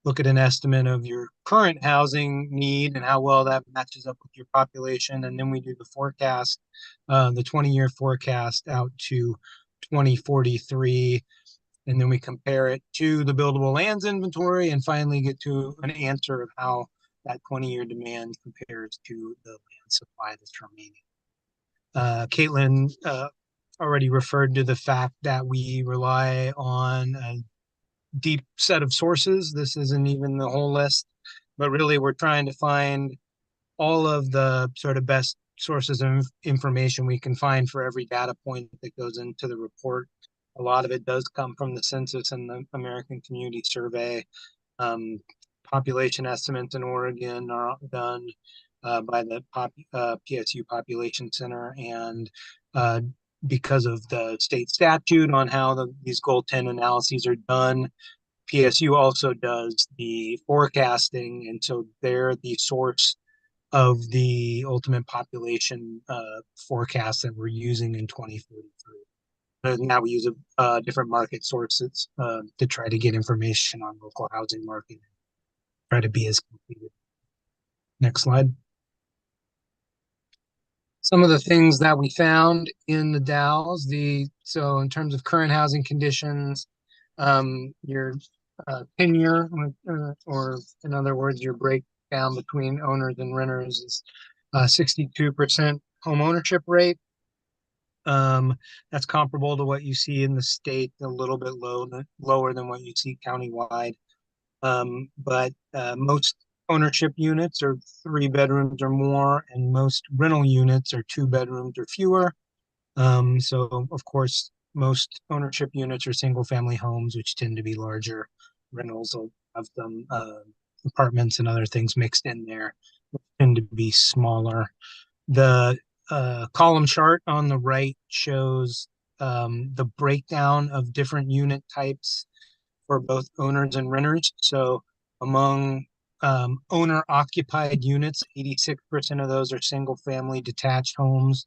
look at an estimate of your current housing need and how well that matches up with your population. And then we do the forecast, the 20-year forecast out to 2043. And then we compare it to the buildable lands inventory and finally get to an answer of how that 20-year demand compares to the land supply that's remaining. Caitlin already referred to the fact that we rely on a deep set of sources. This isn't even the whole list, but really we're trying to find all of the sort of best sources of information we can find for every data point that goes into the report. A lot of it does come from the census and the American Community Survey. Population estimates in Oregon are done by the PSU Population Center, and because of the state statute on how these goal 10 analyses are done, PSU also does the forecasting, and so they're the source of the ultimate population forecast that we're using in 2043. Now we use different market sources to try to get information on local housing market. Try to be as complete. Next slide. Some of the things that we found in the DAOs, so in terms of current housing conditions, your tenure, or in other words, your breakdown between owners and renters is 62% home ownership rate. That's comparable to what you see in the state, a little bit lower than what you see countywide. But most ownership units are 3 bedrooms or more, and most rental units are 2 bedrooms or fewer. So of course, most ownership units are single family homes, which tend to be larger. Rentals will have some apartments and other things mixed in there, which tend to be smaller. The column chart on the right shows the breakdown of different unit types for both owners and renters. So among owner occupied units, 86% of those are single family detached homes.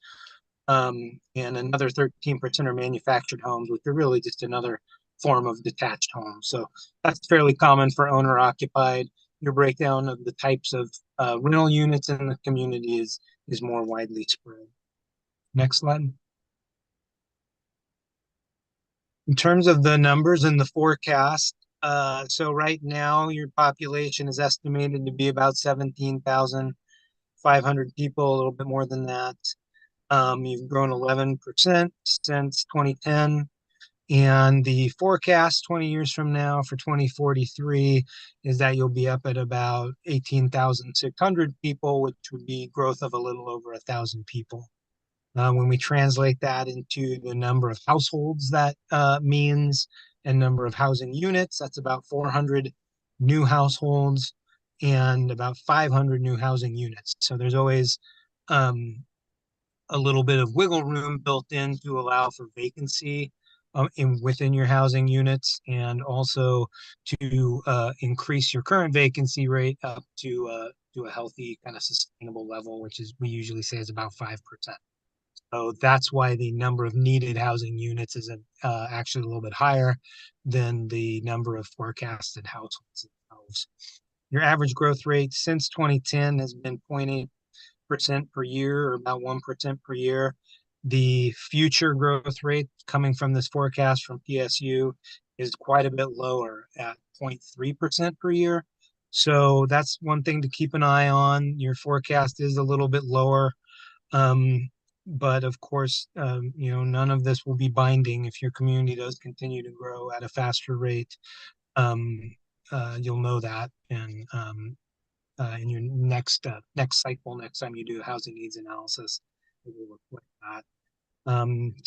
And another 13% are manufactured homes, which are really just another form of detached home. So that's fairly common for owner occupied. Your breakdown of the types of rental units in the community is more widely spread. Next slide. In terms of the numbers in the forecast, so right now your population is estimated to be about 17,500 people, a little bit more than that. You've grown 11% since 2010. And the forecast 20 years from now for 2043 is that you'll be up at about 18,600 people, which would be growth of a little over 1,000 people. When we translate that into the number of households that means and number of housing units, that's about 400 new households and about 500 new housing units. So there's always a little bit of wiggle room built in to allow for vacancy within your housing units, and also to increase your current vacancy rate up to a healthy kind of sustainable level, which is we usually say is about 5%. So that's why the number of needed housing units is actually a little bit higher than the number of forecasted households themselves. Your average growth rate since 2010 has been 0.8% per year, or about 1% per year. The future growth rate coming from this forecast from PSU is quite a bit lower at 0.3% per year. So that's one thing to keep an eye on. Your forecast is a little bit lower. But of course, none of this will be binding. If your community does continue to grow at a faster rate, you'll know that. And in your next cycle, next time you do a housing needs analysis, it will reflect that.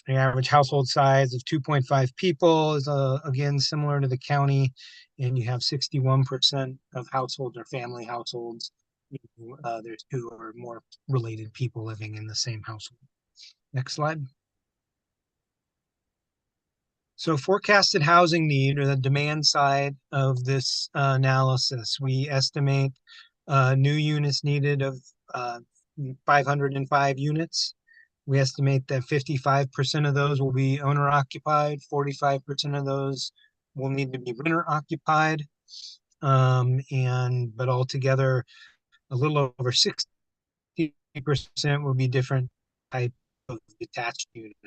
The average household size of 2.5 people is again similar to the county, and you have 61% of households are family households. There's 2 or more related people living in the same household. Next slide. So forecasted housing need, or the demand side of this analysis, we estimate new units needed of 505 units. We estimate that 55% of those will be owner occupied, 45% of those will need to be renter occupied, but altogether a little over 60% will be different type of detached units.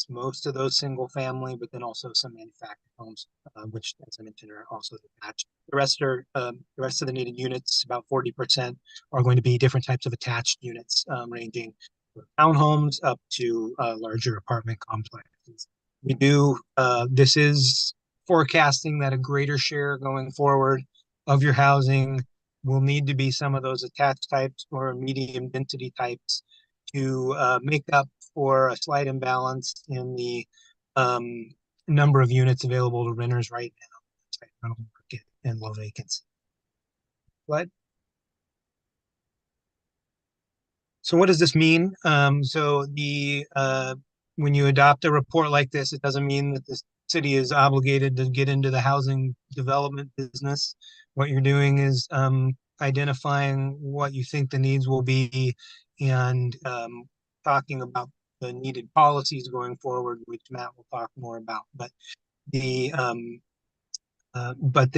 Most of those single family, but then also some manufactured homes, which, as I mentioned, are also attached. The rest of the needed units, about 40%, are going to be different types of attached units, ranging from townhomes up to larger apartment complexes. This is forecasting that a greater share going forward of your housing will need to be some of those attached types or medium density types to make up for a slight imbalance in the number of units available to renters right now and low vacancy. Slide. So what does this mean? When you adopt a report like this, it doesn't mean that the city is obligated to get into the housing development business. What you're doing is identifying what you think the needs will be, and talking about the needed policies going forward, which Matt will talk more about. But the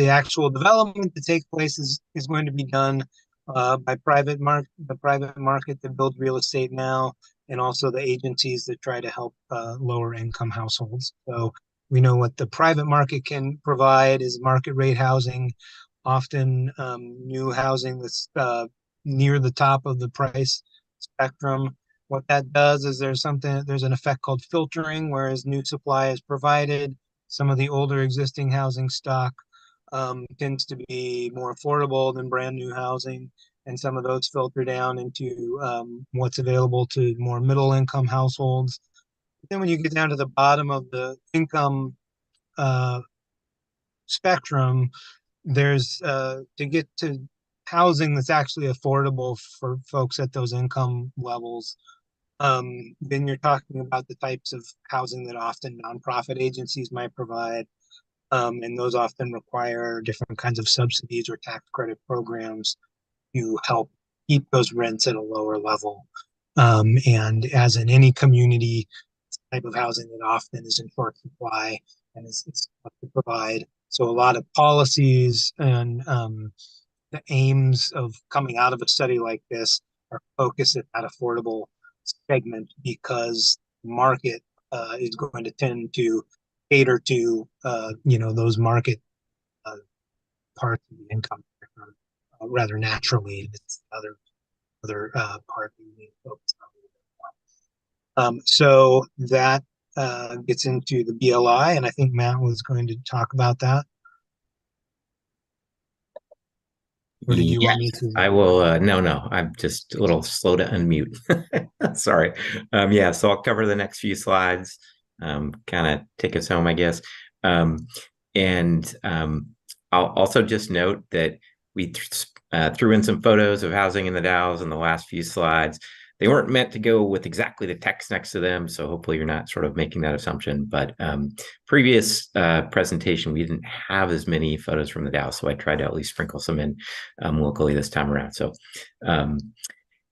actual development to take place is going to be done by the private market that builds real estate now, and also the agencies that try to help lower income households. So we know what the private market can provide is market rate housing, often new housing that's near the top of the price spectrum. What that does is there's an effect called filtering, whereas new supply is provided. Some of the older existing housing stock tends to be more affordable than brand new housing, and some of those filter down into what's available to more middle income households. But then when you get down to the bottom of the income spectrum, there's to get to housing that's actually affordable for folks at those income levels, Then you're talking about the types of housing that often nonprofit agencies might provide. And those often require different kinds of subsidies or tax credit programs to help keep those rents at a lower level. And as in any community, it's the type of housing that often is in short supply and is tough to provide. So a lot of policies and the aims of coming out of a study like this are focused at that affordable segment, because the market is going to tend to cater to those market parts of the income spectrum rather naturally. It's other part we need to focus on. So that gets into the BLI, and I think Matt was going to talk about that. Or did you want me to? I will. No, I'm just a little slow to unmute. Sorry. Yeah, so I'll cover the next few slides, kind of take us home, I guess. I'll also just note that we threw in some photos of housing in the Dalles in the last few slides. They weren't meant to go with exactly the text next to them, so hopefully you're not sort of making that assumption. But previous presentation, we didn't have as many photos from the Dalles, so I tried to at least sprinkle some in locally this time around. So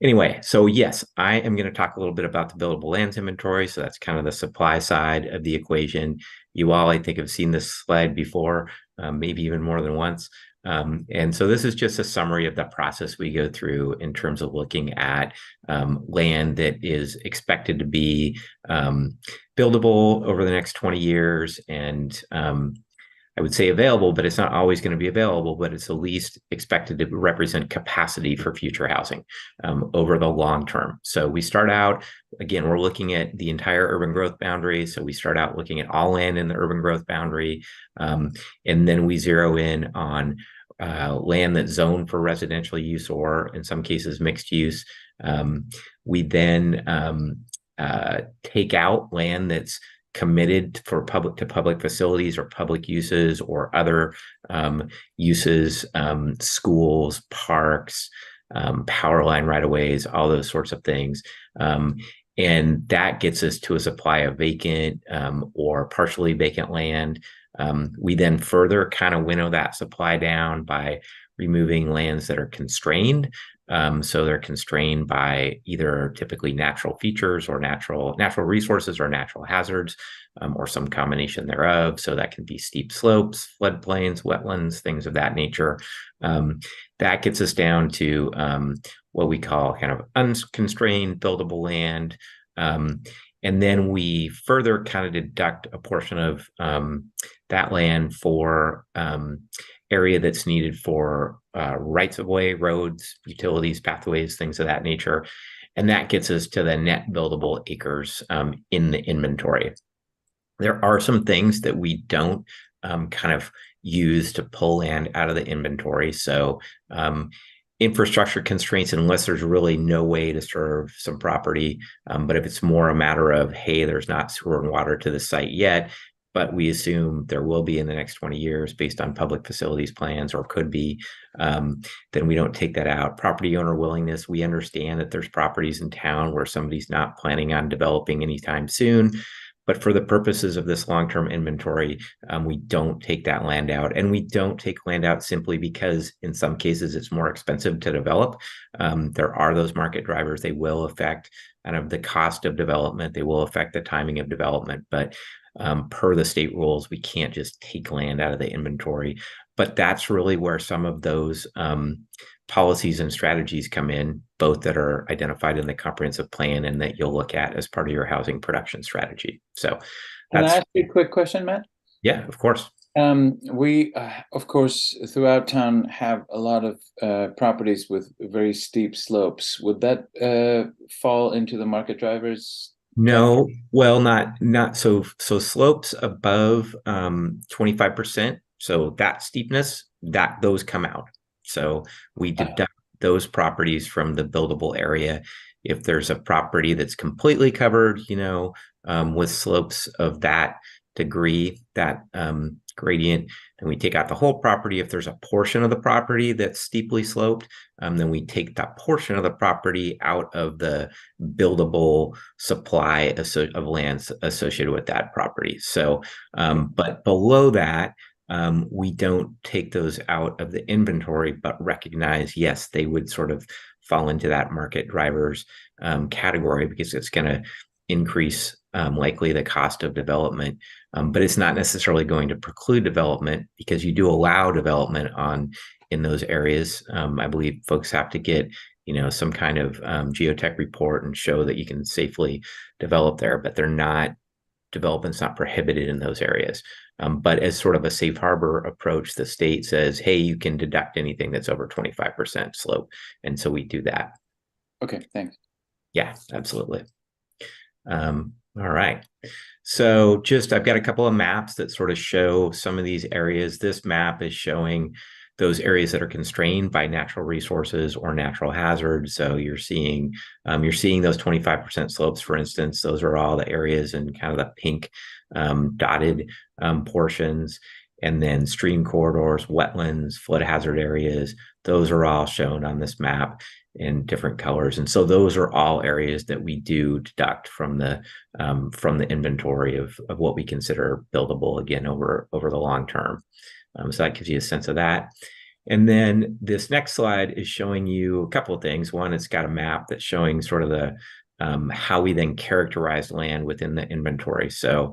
anyway, so yes, I am going to talk a little bit about the buildable lands inventory. So that's kind of the supply side of the equation. You all, I think, have seen this slide before, maybe even more than once. And so this is just a summary of the process we go through in terms of looking at land that is expected to be buildable over the next 20 years. And I would say available, but it's not always going to be available, but it's at least expected to represent capacity for future housing over the long term. So we start out, again, we're looking at the entire urban growth boundary. So we start out looking at all land in the urban growth boundary, and then we zero in on land that's zoned for residential use or in some cases mixed use. We then take out land that's committed for public facilities or public uses or other uses, schools, parks, power line right-of-ways, all those sorts of things. And that gets us to a supply of vacant or partially vacant land. We then further kind of winnow that supply down by removing lands that are constrained. So they're constrained by either typically natural features or natural resources or natural hazards, or some combination thereof. So that can be steep slopes, floodplains, wetlands, things of that nature. That gets us down to what we call kind of unconstrained buildable land. And then we further kind of deduct a portion of that land for area that's needed for rights of way, roads, utilities, pathways, things of that nature. And that gets us to the net buildable acres in the inventory. There are some things that we don't kind of use to pull land out of the inventory. So infrastructure constraints, unless there's really no way to serve some property. But if it's more a matter of, hey, there's not sewer and water to the site yet, but we assume there will be in the next 20 years based on public facilities plans, or could be, then we don't take that out. Property owner willingness, we understand that there's properties in town where somebody's not planning on developing anytime soon. But for the purposes of this long-term inventory, we don't take that land out. And we don't take land out simply because in some cases it's more expensive to develop. There are those market drivers. They will affect kind of the cost of development. They will affect the timing of development. But per the state rules, we can't just take land out of the inventory. But that's really where some of those policies and strategies come in, both that are identified in the comprehensive plan and that you'll look at as part of your housing production strategy. So can I ask you a quick question, Matt? Yeah, of course. We, of course, throughout town have a lot of properties with very steep slopes. Would that fall into the market drivers? No, well, not so slopes above 25%. So that steepness, those come out. So we deduct those properties from the buildable area. If there's a property that's completely covered, with slopes of that degree, that gradient, then we take out the whole property. If there's a portion of the property that's steeply sloped, then we take that portion of the property out of the buildable supply of land associated with that property. So, but below that, we don't take those out of the inventory, but recognize, yes, they would sort of fall into that market drivers category, because it's going to increase likely the cost of development. But it's not necessarily going to preclude development, because you do allow development in those areas. I believe folks have to get, some kind of geotech report and show that you can safely develop there, but development's not prohibited in those areas. But as sort of a safe harbor approach, the state says, hey, you can deduct anything that's over 25% slope. And so we do that. Okay, thanks. Yeah, absolutely. All right. So I've got a couple of maps that sort of show some of these areas. This map is showing those areas that are constrained by natural resources or natural hazards. So you're seeing those 25% slopes, for instance. Those are all the areas in kind of the pink dotted portions. And then stream corridors, wetlands, flood hazard areas, those are all shown on this map in different colors. And so those are all areas that we do deduct from the inventory of what we consider buildable, again, over the long term. So that gives you a sense of that. And then this next slide is showing you a couple of things. One, it's got a map that's showing sort of the how we then characterize land within the inventory. So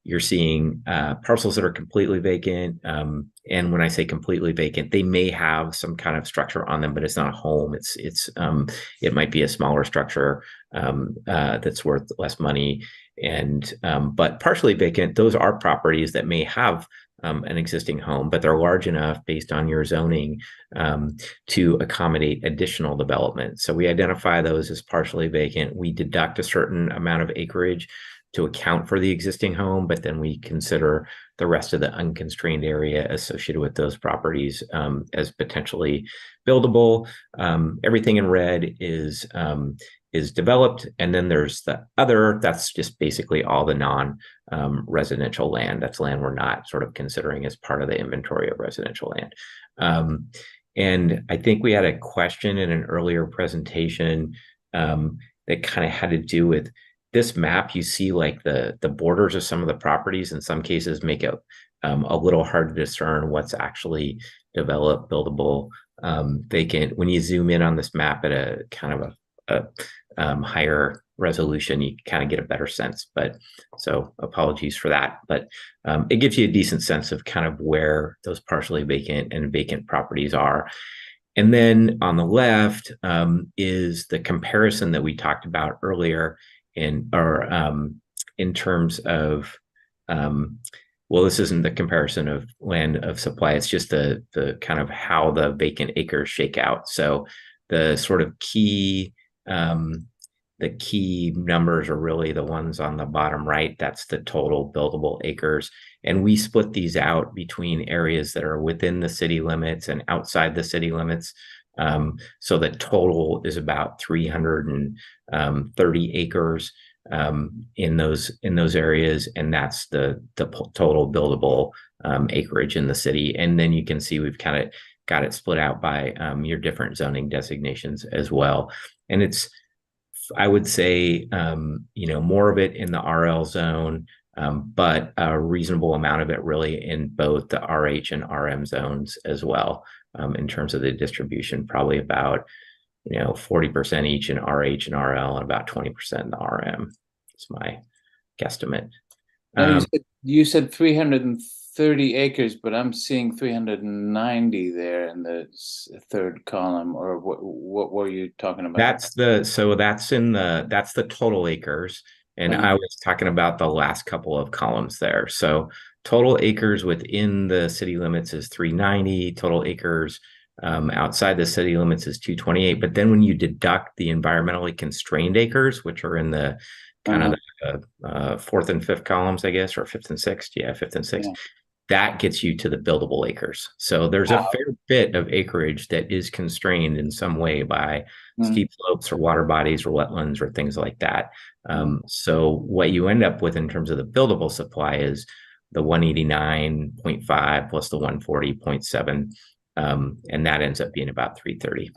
you're seeing parcels that are completely vacant. And when I say completely vacant, they may have some kind of structure on them, but it's not a home. It might be a smaller structure that's worth less money. But partially vacant, those are properties that may have an existing home, but they're large enough based on your zoning to accommodate additional development. So we identify those as partially vacant. We deduct a certain amount of acreage to account for the existing home, but then we consider the rest of the unconstrained area associated with those properties as potentially buildable. Everything in red is developed, and then there's the other. That's just basically all the non-residential land. That's land we're not sort of considering as part of the inventory of residential land. And I think we had a question in an earlier presentation that kind of had to do with this map. You see like the borders of some of the properties in some cases make it a little hard to discern what's actually developed, buildable, vacant. When you zoom in on this map at a kind of a higher resolution, you kind of get a better sense. But so apologies for that, but it gives you a decent sense of kind of where those partially vacant and vacant properties are. And then on the left is the comparison that we talked about earlier in terms of, well, this isn't the comparison of land of supply. It's just the kind of how the vacant acres shake out. So the sort of key numbers are really the ones on the bottom right. That's the total buildable acres. And we split these out between areas that are within the city limits and outside the city limits. So the total is about 330 acres in those areas. And that's the total buildable acreage in the city. And then you can see we've kind of got it split out by your different zoning designations as well. And it's, I would say, more of it in the RL zone, but a reasonable amount of it really in both the RH and RM zones as well. In terms of the distribution, probably about 40% each in RH and RL and about 20% in the RM. That's my guesstimate. You said 330 acres, but I'm seeing 390 there in the third column. Or what were you talking about? That's the total acres. And I was talking about the last couple of columns there. So total acres within the city limits is 390. Total acres outside the city limits is 228. But then when you deduct the environmentally constrained acres, which are in the kind of the fourth and fifth columns, I guess, or fifth and sixth. Yeah, fifth and sixth. Yeah. That gets you to the buildable acres. So there's a fair bit of acreage that is constrained in some way by steep slopes or water bodies or wetlands or things like that. So what you end up with in terms of the buildable supply is the 189.5 plus the 140.7. And that ends up being about 330.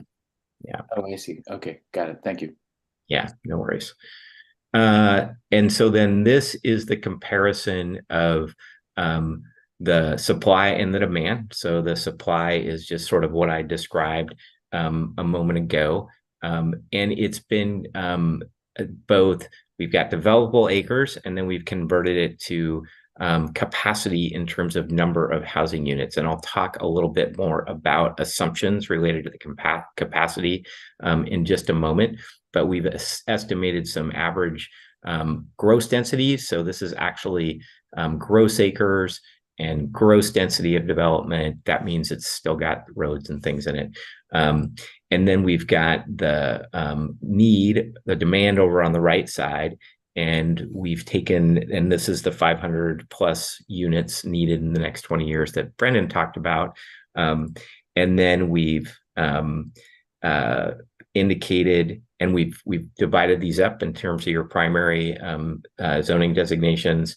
Yeah. Oh, I see. Okay, got it. Thank you. Yeah, no worries. And so then this is the comparison of the supply and the demand. So the supply is just sort of what I described a moment ago. And it's been both, we've got developable acres, and then we've converted it to capacity in terms of number of housing units. And I'll talk a little bit more about assumptions related to the capacity in just a moment. But we've estimated some average gross densities. So this is actually gross acres and gross density of development. That means it's still got roads and things in it. And then we've got the the demand over on the right side. And we've taken, and this is the 500 plus units needed in the next 20 years that Brendan talked about. And then we've indicated, and we've divided these up in terms of your primary zoning designations.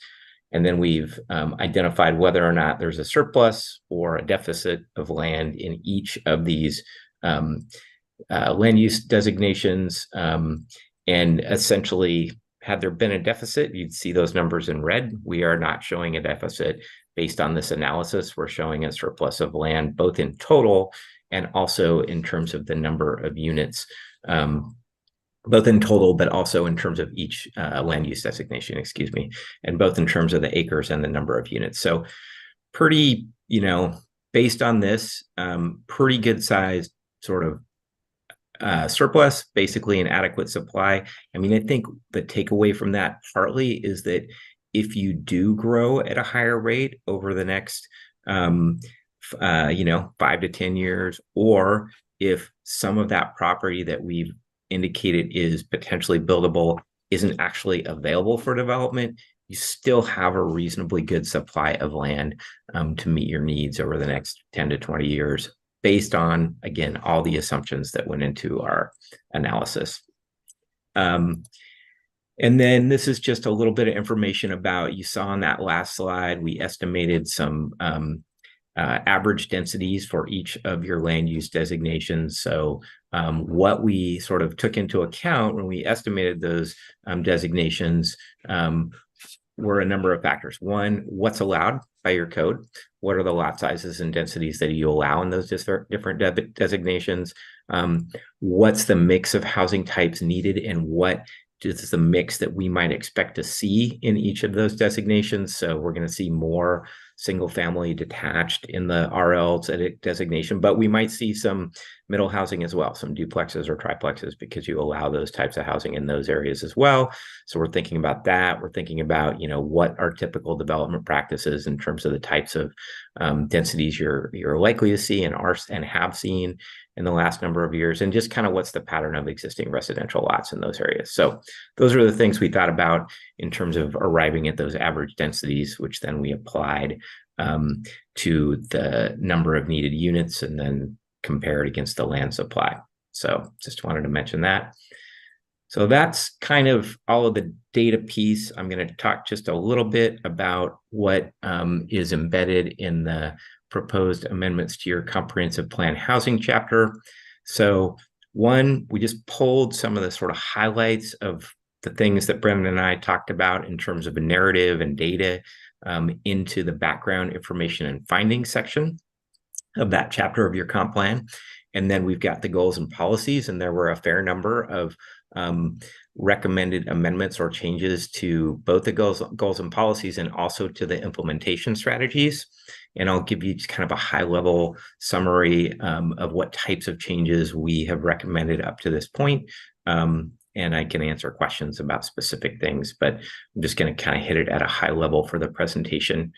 And then we've identified whether or not there's a surplus or a deficit of land in each of these land use designations. And essentially, had there been a deficit, you'd see those numbers in red. We are not showing a deficit based on this analysis. We're showing a surplus of land, both in total and also in terms of the number of units, both in total, but also in terms of each land use designation, excuse me, and both in terms of the acres and the number of units. So pretty, based on this, pretty good sized sort of surplus, basically an adequate supply. I mean, I think the takeaway from that partly is that if you do grow at a higher rate over the next, 5 to 10 years, or if some of that property that we've indicated is potentially buildable isn't actually available for development, you still have a reasonably good supply of land to meet your needs over the next 10 to 20 years, based on, again, all the assumptions that went into our analysis. And then this is just a little bit of information about, you saw on that last slide, we estimated some average densities for each of your land use designations. So what we sort of took into account when we estimated those designations were a number of factors. One, what's allowed by your code? What are the lot sizes and densities that you allow in those different designations? What's the mix of housing types needed, and what is the mix that we might expect to see in each of those designations? So we're going to see more single family detached in the RL designation, but we might see some middle housing as well, some duplexes or triplexes, because you allow those types of housing in those areas as well. So we're thinking about that. We're thinking about, what are typical development practices in terms of the types of densities you're likely to see and have seen in the last number of years, and just kind of what's the pattern of existing residential lots in those areas. So those are the things we thought about in terms of arriving at those average densities, which then we applied to the number of needed units and then compared against the land supply. So just wanted to mention that. So that's kind of all of the data piece. I'm going to talk just a little bit about what is embedded in the proposed amendments to your comprehensive plan housing chapter. So one, we just pulled some of the sort of highlights of the things that Brendan and I talked about in terms of a narrative and data into the background information and findings section of that chapter of your comp plan. And then we've got the goals and policies, and there were a fair number of recommended amendments or changes to both the goals and policies, and also to the implementation strategies. And I'll give you just kind of a high level summary of what types of changes we have recommended up to this point. And I can answer questions about specific things, but I'm just going to kind of hit it at a high level for the presentation.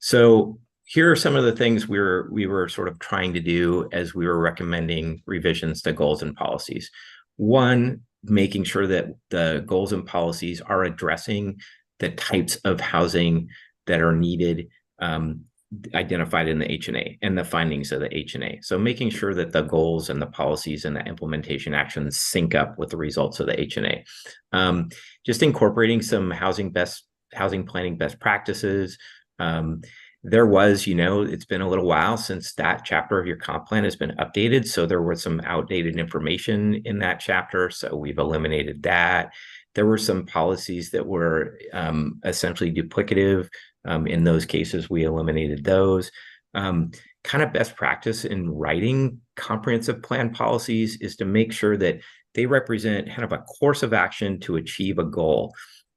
So here are some of the things we were sort of trying to do as we were recommending revisions to goals and policies. One, making sure that the goals and policies are addressing the types of housing that are needed, identified in the H&A and the findings of the H&A. So making sure that the goals and the policies and the implementation actions sync up with the results of the H&A. Just incorporating some housing best housing planning best practices. There was, it's been a little while since that chapter of your comp plan has been updated. So there was some outdated information in that chapter. So we've eliminated that. There were some policies that were essentially duplicative. In those cases, we eliminated those. Kind of best practice in writing comprehensive plan policies is to make sure that they represent kind of a course of action to achieve a goal.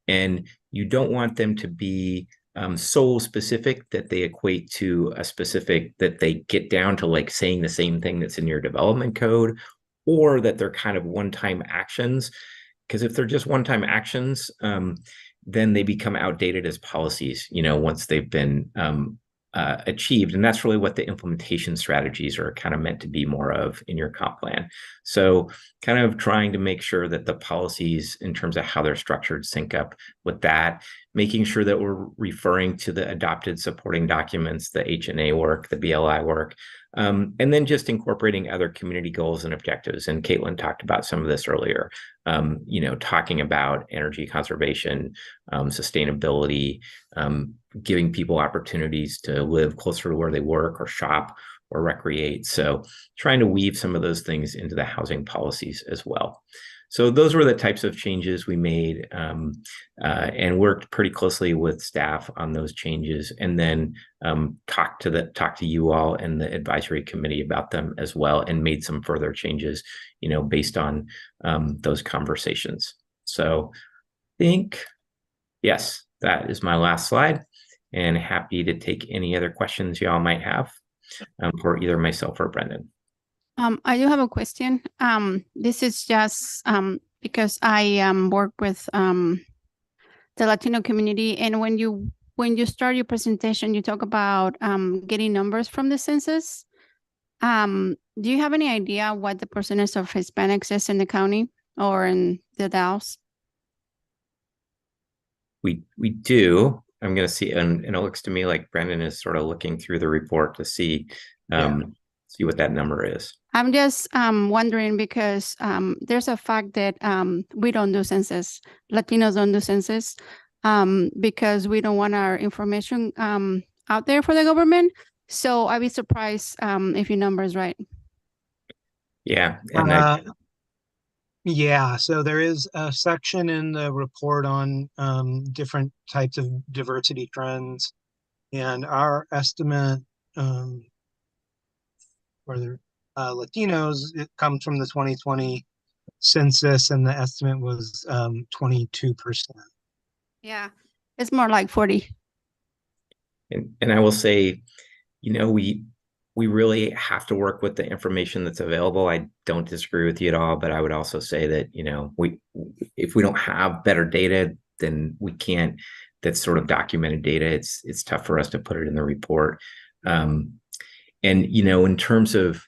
And you don't want them to be so specific that they equate to a specific, that they get down to like saying the same thing that's in your development code, or that they're kind of one-time actions. Because if they're just one-time actions, then they become outdated as policies, once they've been achieved. And that's really what the implementation strategies are kind of meant to be more of in your comp plan. So kind of trying to make sure that the policies in terms of how they're structured sync up with that, making sure that we're referring to the adopted supporting documents, the HNA work, the BLI work, and then just incorporating other community goals and objectives. And Caitlin talked about some of this earlier, talking about energy conservation, sustainability, giving people opportunities to live closer to where they work or shop or recreate. So trying to weave some of those things into the housing policies as well. So those were the types of changes we made, and worked pretty closely with staff on those changes, and then talked to you all and the advisory committee about them as well, and made some further changes, based on those conversations. So I think, yes, that is my last slide, and happy to take any other questions y'all might have for either myself or Brendan. I do have a question. This is just because I work with the Latino community, and when you start your presentation, you talk about getting numbers from the census. Do you have any idea what the percentage of Hispanics is in the county or in the Dalles? We do. I'm going to see, and it looks to me like Brendan is sort of looking through the report to see see what that number is. I'm just wondering because there's a fact that we don't do census. Latinos don't do census because we don't want our information out there for the government. So I'd be surprised if your number is right. Yeah. And yeah, so there is a section in the report on different types of diversity trends, and our estimate for the Latinos, it comes from the 2020 census, and the estimate was 22%. Yeah, it's more like 40. And I will say, we really have to work with the information that's available. I don't disagree with you at all, but I would also say that, if we don't have better data, then we can't, that's sort of documented data. It's tough for us to put it in the report. And, in terms of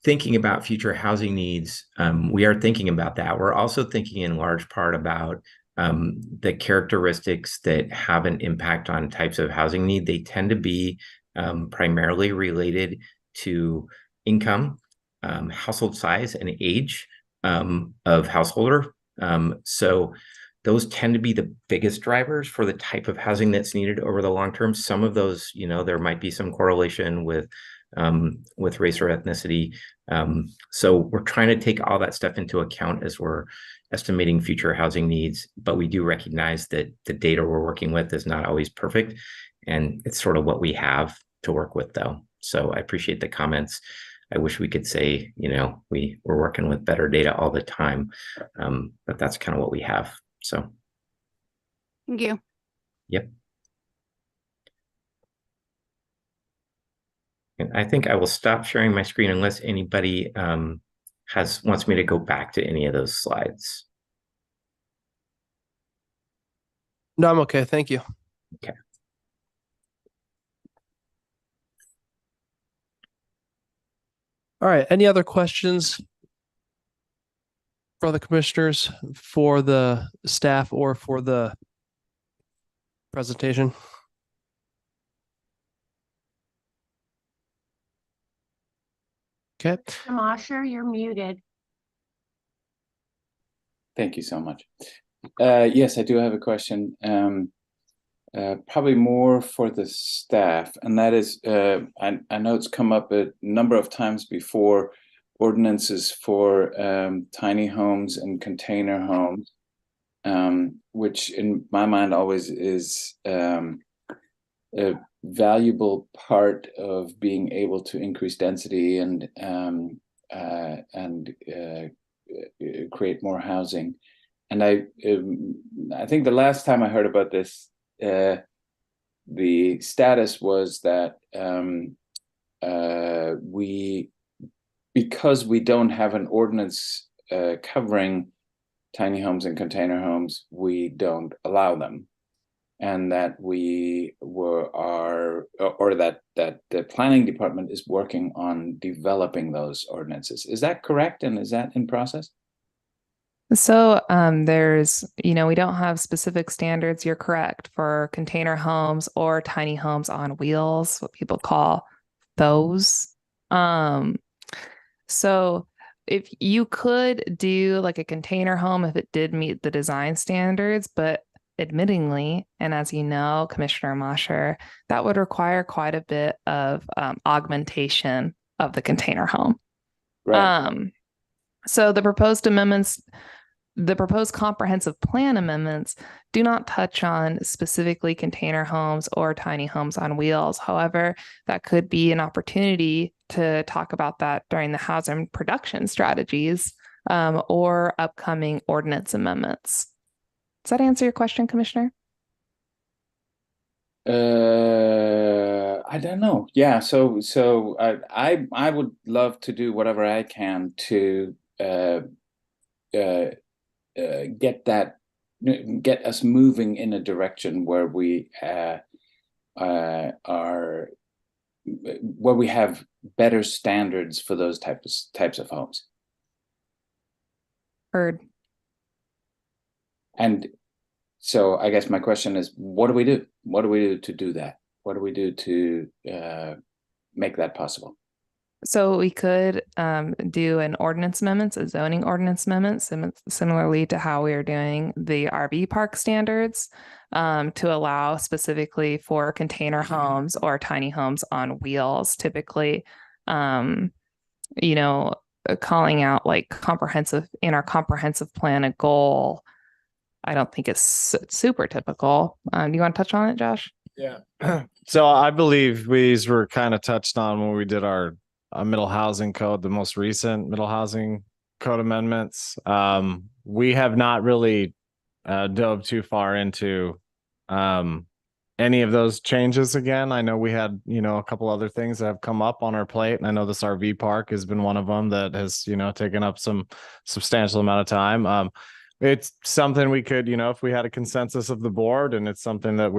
thinking about future housing needs, we are thinking about that. We're also thinking in large part about the characteristics that have an impact on types of housing need. They tend to be primarily related to income, household size, and age of householder. So those tend to be the biggest drivers for the type of housing that's needed over the long term. Some of those, there might be some correlation with race or ethnicity. So we're trying to take all that stuff into account as we're estimating future housing needs, but we do recognize that the data we're working with is not always perfect, and it's sort of what we have to work with, though. So I appreciate the comments. I wish we could say, we're working with better data all the time, but that's kind of what we have. So. Thank you. Yep. And I think I will stop sharing my screen unless anybody wants me to go back to any of those slides. No, I'm okay. Thank you. Okay. All right. Any other questions for the commissioners, for the staff, or for the presentation? Okay. Mosher, you're muted. Thank you so much. Yes, I do have a question. probably more for the staff, and that is, I know it's come up a number of times before, ordinances for tiny homes and container homes, which in my mind always is a valuable part of being able to increase density and create more housing. And I think the last time I heard about this, the status was that because we don't have an ordinance covering tiny homes and container homes, we don't allow them, and that that the planning department is working on developing those ordinances. Is that correct? And is that in process? So there's, we don't have specific standards. You're correct for container homes or tiny homes on wheels, what people call those. So if you could do like a container home if it did meet the design standards, but admittingly, and as you know, Commissioner Mosher, that would require quite a bit of augmentation of the container home. Right. So the proposed amendments, the proposed comprehensive plan amendments do not touch on specifically container homes or tiny homes on wheels. However, that could be an opportunity to talk about that during the housing production strategies or upcoming ordinance amendments. Does that answer your question, Commissioner? I don't know. Yeah. So I would love to do whatever I can to get us moving in a direction where we have better standards for those types of homes. Heard. And so I guess my question is, what do we do? What do we do to do that? What do we do to make that possible? So we could do an ordinance amendments, a zoning ordinance amendment, similarly to how we are doing the RV park standards, to allow specifically for container homes or tiny homes on wheels, typically, calling out like comprehensive in our comprehensive plan, a goal. I don't think it's super typical. Do you want to touch on it, Josh? Yeah. So I believe these were kind of touched on when we did our middle housing code, the most recent middle housing code amendments. We have not really dove too far into any of those changes again. I know we had, a couple other things that have come up on our plate. And I know this RV park has been one of them that has, taken up some substantial amount of time. It's something we could, if we had a consensus of the board, and it's something that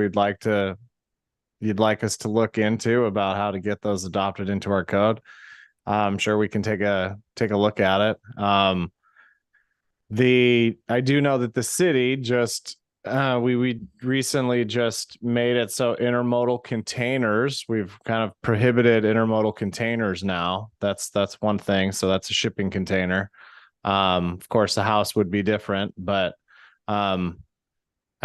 you'd like us to look into about how to get those adopted into our code. I'm sure we can take a look at it. I do know that the city just we recently just made it so intermodal containers, we've kind of prohibited intermodal containers now. That's one thing. So that's a shipping container. Of course the house would be different, but I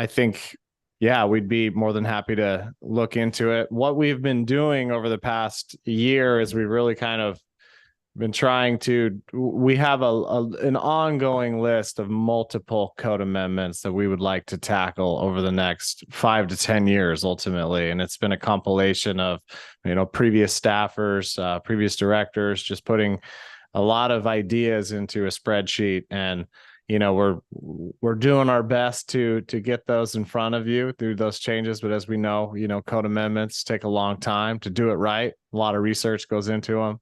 think, yeah, we'd be more than happy to look into it. What we've been doing over the past year is we really kind of been trying to, we have an ongoing list of multiple code amendments that we would like to tackle over the next 5 to 10 years ultimately. And it's been a compilation of, previous staffers, previous directors, just putting a lot of ideas into a spreadsheet. And we're doing our best to get those in front of you through those changes. But as we know, code amendments take a long time to do it right. A lot of research goes into them.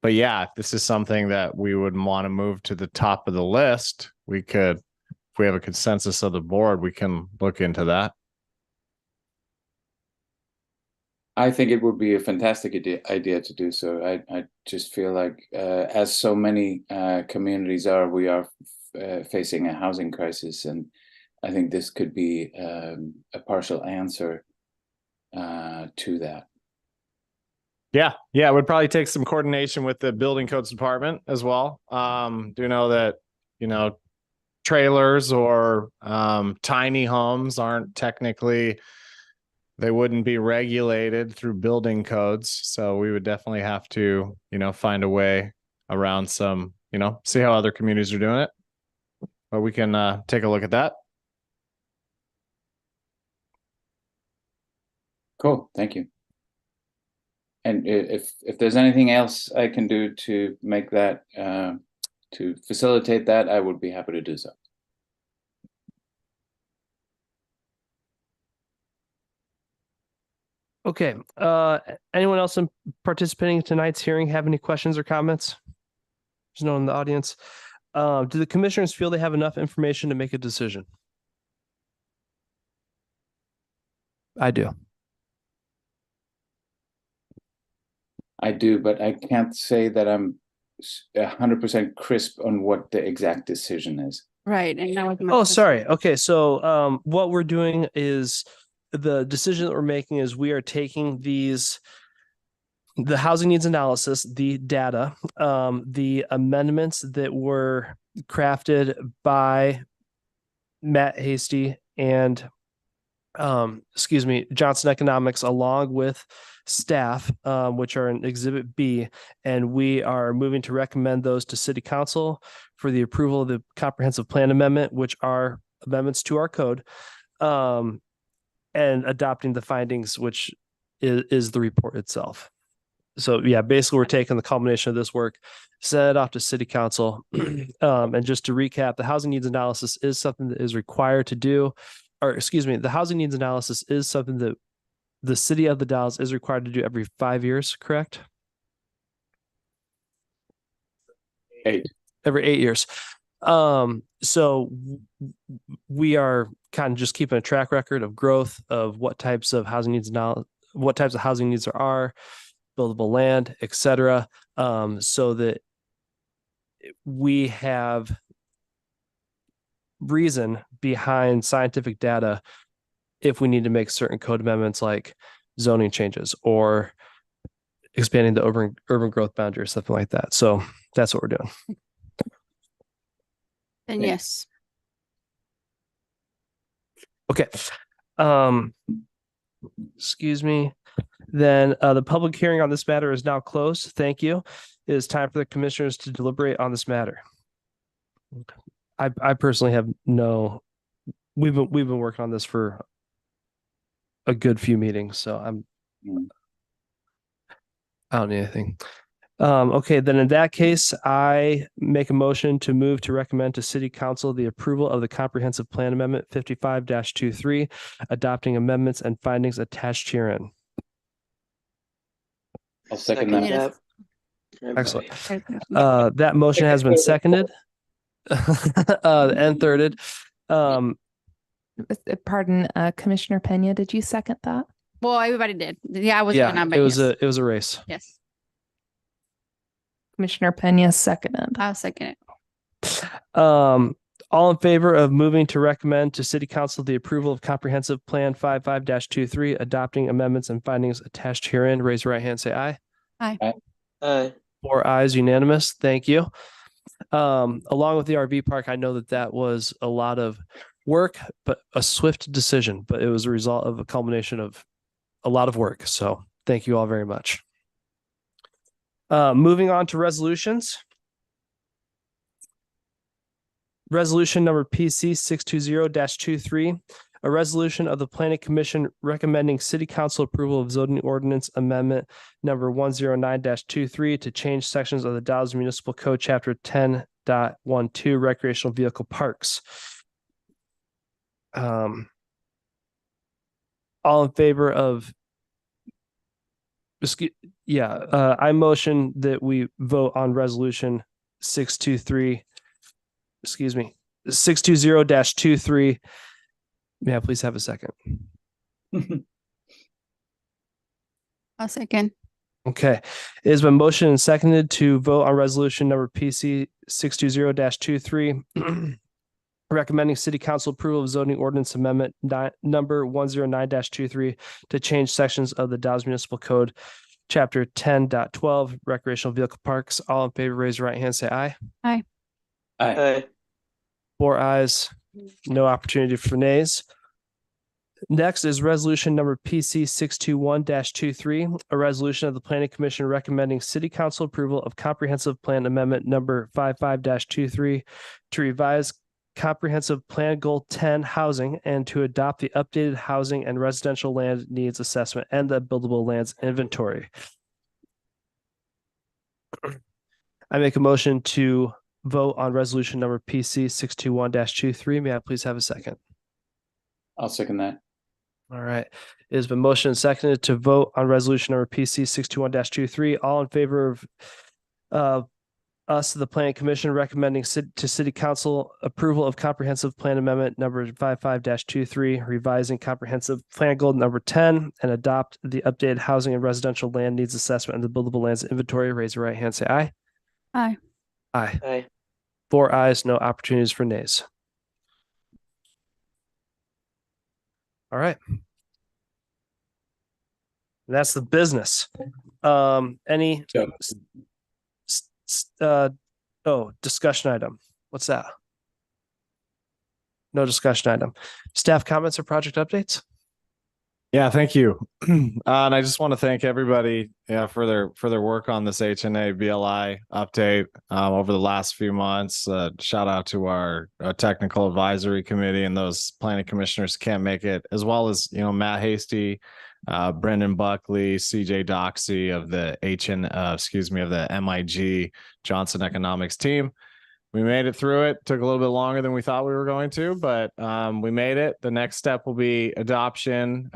But yeah, if this is something that we would want to move to the top of the list, we could, if we have a consensus of the board, we can look into that. I think it would be a fantastic idea to do so. I just feel like, as so many communities are, we are facing a housing crisis, and I think this could be a partial answer to that. Yeah, it would probably take some coordination with the building codes department as well. Do know that, trailers or tiny homes aren't technically, they wouldn't be regulated through building codes. So we would definitely have to, find a way around some, see how other communities are doing it. But we can take a look at that. Cool, thank you. And if there's anything else I can do to make that, to facilitate that, I would be happy to do so. Okay, anyone else participating in tonight's hearing have any questions or comments? There's no one in the audience. Do the commissioners feel they have enough information to make a decision? I do. I do, but I can't say that I'm 100% crisp on what the exact decision is. Right, and now. Oh, sorry. Okay, so what we're doing is the decision that we're making is we are taking the housing needs analysis, the data, the amendments that were crafted by Matt Hasty and Johnson Economics, along with staff, which are in Exhibit B, and we are moving to recommend those to City Council for the approval of the comprehensive plan amendment, which are amendments to our code, and adopting the findings, which is the report itself. So yeah, basically we're taking the culmination of this work, send it off to City Council. And just to recap, the housing needs analysis is something that is required to do, the housing needs analysis is something that the City of the Dalles is required to do every 5 years, correct? 8. Every 8 years. So we are kind of just keeping a track record of growth of what types of housing needs there are, buildable land, etc. So that we have reason behind scientific data if we need to make certain code amendments like zoning changes or expanding the urban growth boundary or something like that. So that's what we're doing. Then yes. Okay. Excuse me. Then the public hearing on this matter is now closed. Thank you. It is time for the commissioners to deliberate on this matter. I personally have we've been working on this for a good few meetings, so I don't need anything. Okay, then in that case, I make a motion to move to recommend to City Council the approval of the Comprehensive Plan Amendment 55-23, adopting amendments and findings attached herein. I'll second that. Excellent. That motion has been seconded and thirded. Pardon, Commissioner Pena, did you second that? Well, everybody did. Yeah, I was. Yeah, gonna, it was yes. it was a race. Yes, Commissioner Pena seconded. I'll second it. All in favor of moving to recommend to City Council the approval of Comprehensive Plan 55-23, adopting amendments and findings attached herein, raise your right hand, say aye. Aye. Aye. Aye. 4 ayes, unanimous. Thank you. Along with the RV park, I know that was a lot of work, but a swift decision, but it was a result of a culmination of a lot of work. So thank you all very much. Moving on to resolutions. Resolution number PC 620-23, a resolution of the Planning Commission recommending City Council approval of zoning ordinance amendment number 109-23 to change sections of the Dalles Municipal Code Chapter 10.12 recreational vehicle parks. All in favor of I motion that we vote on resolution 620-23. May I please have a second? I'll second. Okay. It has been motioned and seconded to vote on resolution number PC 620-23, recommending City Council approval of zoning ordinance amendment number 109-23 to change sections of the Dalles Municipal Code, Chapter 10.12, recreational vehicle parks. All in favor, raise your right hand, say aye. Aye. Aye. 4 ayes, no opportunity for nays. Next is resolution number PC 621-23, a resolution of the Planning Commission recommending City Council approval of Comprehensive Plan Amendment number 55-23 to revise Comprehensive Plan Goal 10 housing and to adopt the updated housing and residential land needs assessment and the buildable lands inventory. I make a motion to vote on resolution number PC 621-23. May I please have a second? I'll second that. All right. It has been motioned and seconded to vote on resolution number PC 621-23. All in favor of us, the Planning Commission, recommending to City Council approval of Comprehensive Plan Amendment number 55-23, revising Comprehensive Plan Goal number 10, and adopt the updated housing and residential land needs assessment and the buildable lands inventory. Raise your right hand, say aye. Aye. Aye. Aye. 4 ayes, no opportunities for nays. All right. That's the business. Any discussion item? What's that? No discussion item. Staff comments or project updates? Yeah, thank you. And I just want to thank everybody for their work on this HNA BLI update over the last few months. Shout out to our technical advisory committee and those planning commissioners who can't make it, as well as Matt Hasty, Brendan Buckley, CJ Doxey of the of the MIG Johnson Economics team. We made it through it. Took a little bit longer than we thought we were going to, but we made it. The next step will be adoption.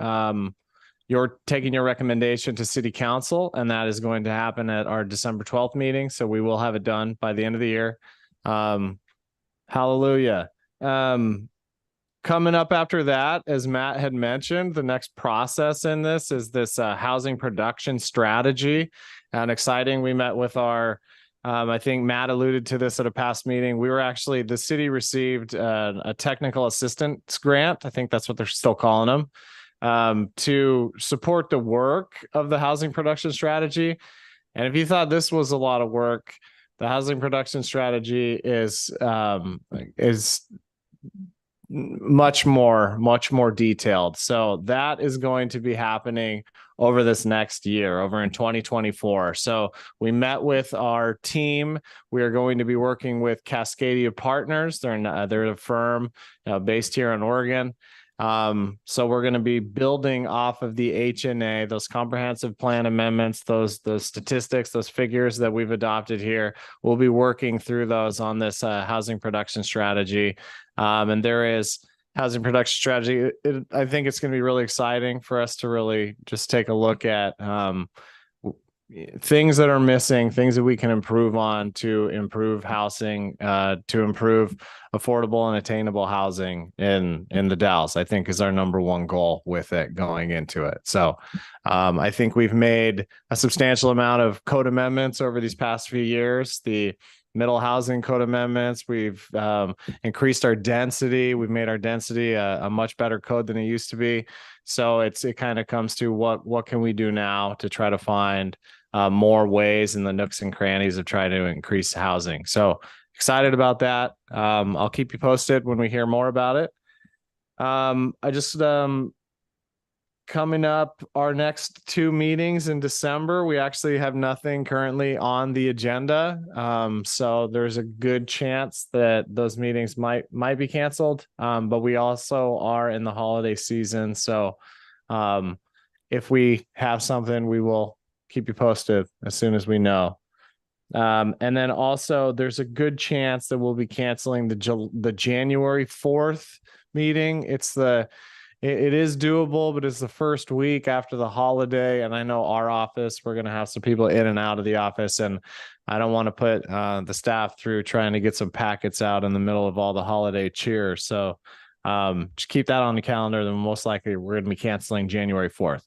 You're taking your recommendation to City Council, and that is going to happen at our December 12th meeting. So we will have it done by the end of the year. Hallelujah. Coming up after that, as Matt had mentioned, the next process in this is this housing production strategy. And exciting, we met with our I think Matt alluded to this at a past meeting. The city received a technical assistance grant. I think that's what they're still calling them, to support the work of the housing production strategy. And if you thought this was a lot of work, the housing production strategy is much more detailed. So that is going to be happening over this next year, over in 2024. So we met with our team. We are going to be working with Cascadia Partners. They're a firm based here in Oregon. So we're going to be building off of the HNA, those comprehensive plan amendments, those statistics, those figures that we've adopted here. We'll be working through those on this housing production strategy. And there is housing production strategy. I think it's going to be really exciting for us to really just take a look at things that are missing, things that we can improve on to improve housing, to improve affordable and attainable housing in the Dalles, I think is our number one goal with it going into it. So I think we've made a substantial amount of code amendments over these past few years. The middle housing code amendments, we've increased our density. We've made our density a much better code than it used to be. So it kind of comes to what can we do now to try to find more ways in the nooks and crannies of trying to increase housing. So excited about that. I'll keep you posted when we hear more about it. I just coming up, our next 2 meetings in December, we actually have nothing currently on the agenda. So there's a good chance that those meetings might be canceled. But we also are in the holiday season. So if we have something, we will keep you posted as soon as we know. And then also there's a good chance that we'll be canceling the January 4th meeting. It is doable, but it's the first week after the holiday. And I know our office, we're going to have some people in and out of the office, and I don't want to put the staff through trying to get some packets out in the middle of all the holiday cheer. So just keep that on the calendar. Then most likely we're going to be canceling January 4th.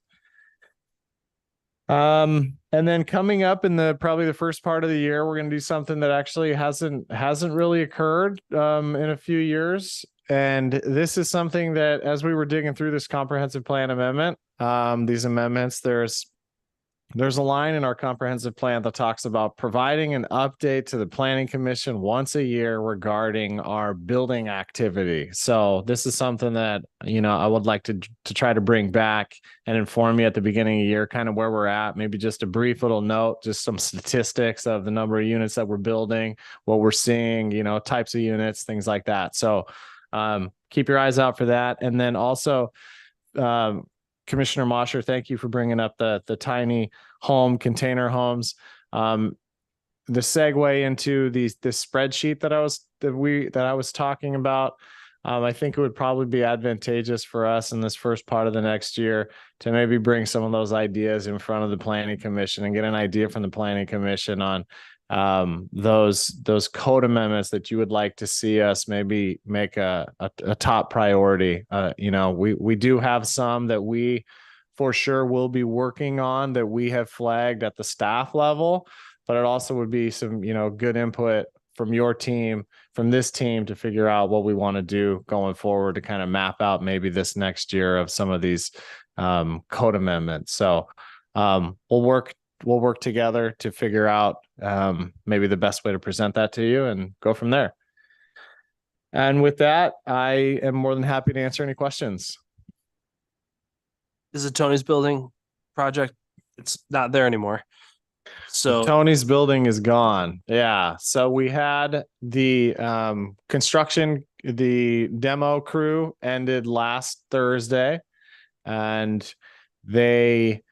And then coming up in probably the first part of the year, we're going to do something that actually hasn't really occurred in a few years. And this is something that, as we were digging through this comprehensive plan amendment, these amendments, there's there's a line in our comprehensive plan that talks about providing an update to the planning commission once a year regarding our building activity. So this is something that, you know, I would like to try to bring back and inform you at the beginning of the year, kind of where we're at, maybe just a brief little note, just some statistics of the number of units that we're building, what we're seeing, you know, types of units, things like that. So keep your eyes out for that. And then also, Commissioner Mosher, thank you for bringing up the tiny home container homes. The segue into this spreadsheet that I was talking about. I think it would probably be advantageous for us in this first part of the next year to maybe bring some of those ideas in front of the Planning Commission and get an idea from the Planning Commission on those code amendments that you would like to see us maybe make a top priority. You know, we do have some that we for sure will be working on that we have flagged at the staff level, but it also would be some, you know, good input from your team, from this team, to figure out what we want to do going forward to kind of map out maybe this next year of some of these code amendments. So we'll work together to figure out maybe the best way to present that to you and go from there. And with that, I am more than happy to answer any questions. Is it Tony's building project? It's not there anymore. So Tony's building is gone. Yeah. So we had the construction, the demo crew ended last Thursday, and they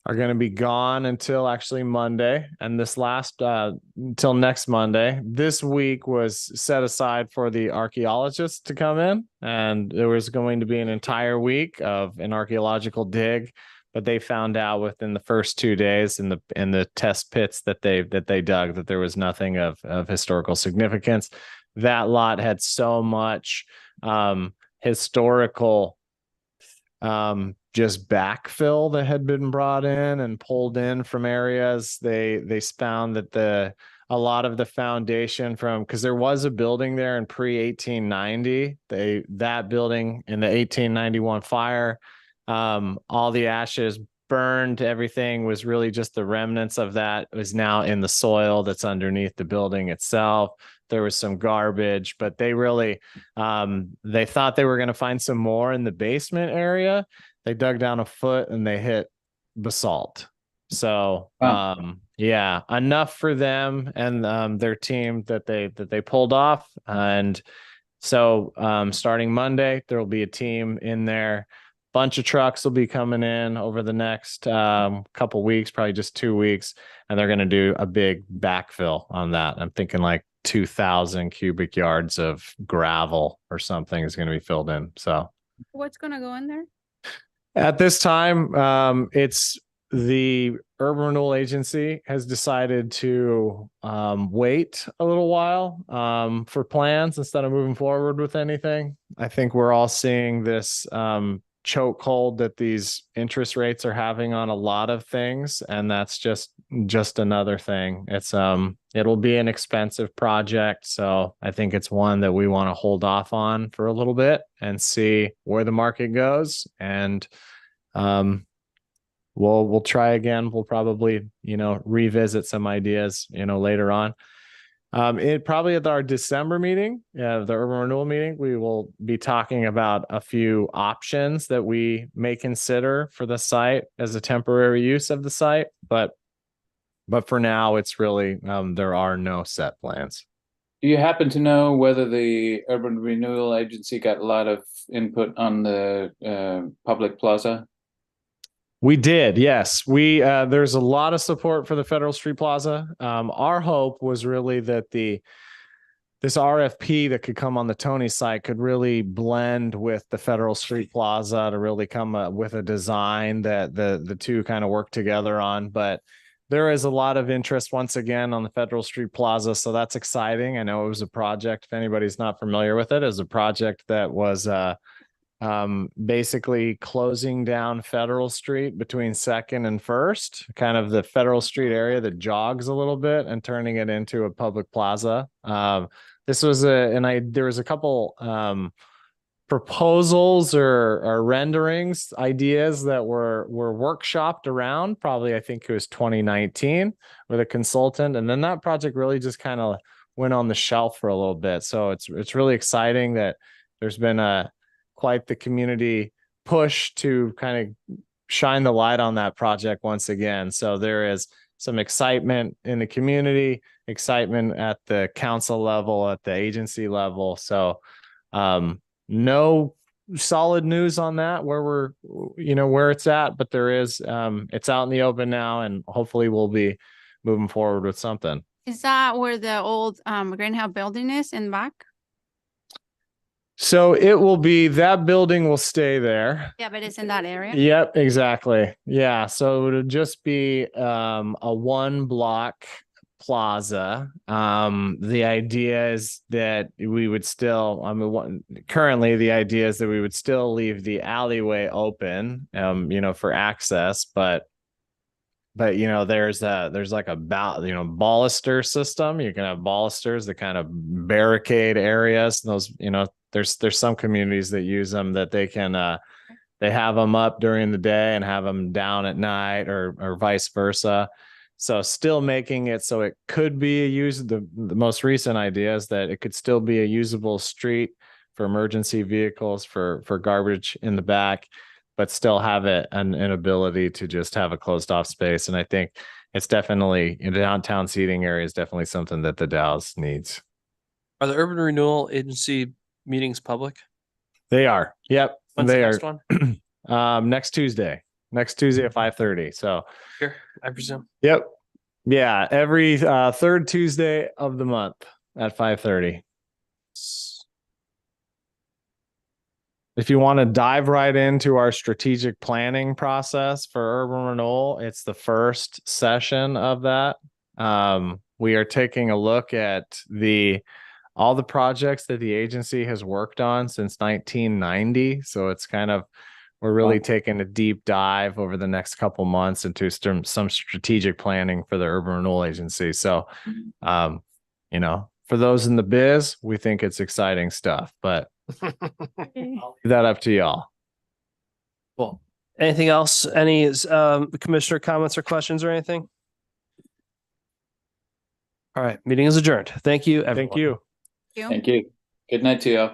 are going to be gone until actually Monday. And this last until next Monday. This week was set aside for the archaeologists to come in, and there was going to be an entire week of an archaeological dig. But they found out within the first 2 days in the test pits that they dug that there was nothing of historical significance. That lot had so much historical just backfill that had been brought in and pulled in from areas. They found that a lot of the foundation because there was a building there in pre-1890. That building in the 1891 fire, all the ashes burned, everything was really just the remnants of that was now in the soil that's underneath the building itself. There was some garbage, but they really they thought they were going to find some more in the basement area. They dug down a foot and they hit basalt. So yeah, enough for them and their team that they pulled off. And so starting Monday, there will be a team in there. Bunch of trucks will be coming in over the next couple weeks, probably just 2 weeks, and they're going to do a big backfill on that. I'm thinking like 2,000 cubic yards of gravel or something is going to be filled in. So What's gonna go in there? at this time, it's the Urban Renewal Agency has decided to wait a little while for plans instead of moving forward with anything. I think we're all seeing this chokehold that these interest rates are having on a lot of things, and that's just another thing. It's it'll be an expensive project, so I think it's one that we want to hold off on for a little bit and see where the market goes, and we'll try again. We'll probably revisit some ideas later on. It probably at our December meeting, the Urban Renewal meeting, we will be talking about a few options that we may consider for the site as a temporary use of the site. But for now, it's really there are no set plans. Do you happen to know whether the Urban Renewal Agency got a lot of input on the public plaza? We did, yes. There's a lot of support for the Federal Street Plaza. Our hope was really that this RFP that could come on the Tony site could really blend with the Federal Street Plaza to really come up with a design that the two kind of work together on. But there is a lot of interest once again on the Federal Street Plaza, so that's exciting. I know it was a project, if anybody's not familiar with it, is a project that was basically closing down Federal Street between 2nd and 1st, kind of the Federal Street area that jogs a little bit, and turning it into a public plaza. This was there was a couple proposals or renderings, ideas that were workshopped around, probably I think it was 2019 with a consultant. And then that project really just kind of went on the shelf for a little bit. So it's really exciting that there's been quite the community push to kind of shine the light on that project once again. So there is some excitement in the community, excitement at the council level, at the agency level. So no solid news on that where where it's at, but there is it's out in the open now, and hopefully we'll be moving forward with something. Is that where the old greenhouse building is in back? So it will be, that building will stay there. Yeah, but it's in that area. Yep, exactly. Yeah. So it'll just be a 1-block plaza. The idea is that we would still, currently the idea is that we would still leave the alleyway open, for access, but there's like a baluster system. You can have balusters that kind of barricade areas. And those, there's some communities that use them, that they can, they have them up during the day and have them down at night, or vice versa. So still making it so it could be the most recent idea is that it could still be a usable street for emergency vehicles, for garbage in the back, but still have an ability to just have a closed off space. And I think it's definitely, in downtown seating area is definitely something that the Dalles needs. Are the Urban Renewal Agency meetings public? They are. Yep. When's they the next are. one? Next Tuesday at 5:30. So Here, I presume. yep. Yeah. Every third Tuesday of the month at 5:30. If you want to dive right into our strategic planning process for urban renewal, it's the first session of that. We are taking a look at all the projects that the agency has worked on since 1990. So it's we're really taking a deep dive over the next couple months into some strategic planning for the Urban Renewal Agency. So, for those in the biz, we think it's exciting stuff, but I'll leave that up to y'all. Cool. Anything else? Any commissioner comments or questions or anything? All right. Meeting is adjourned. Thank you, everyone. Thank you. Thank you. Good night to you.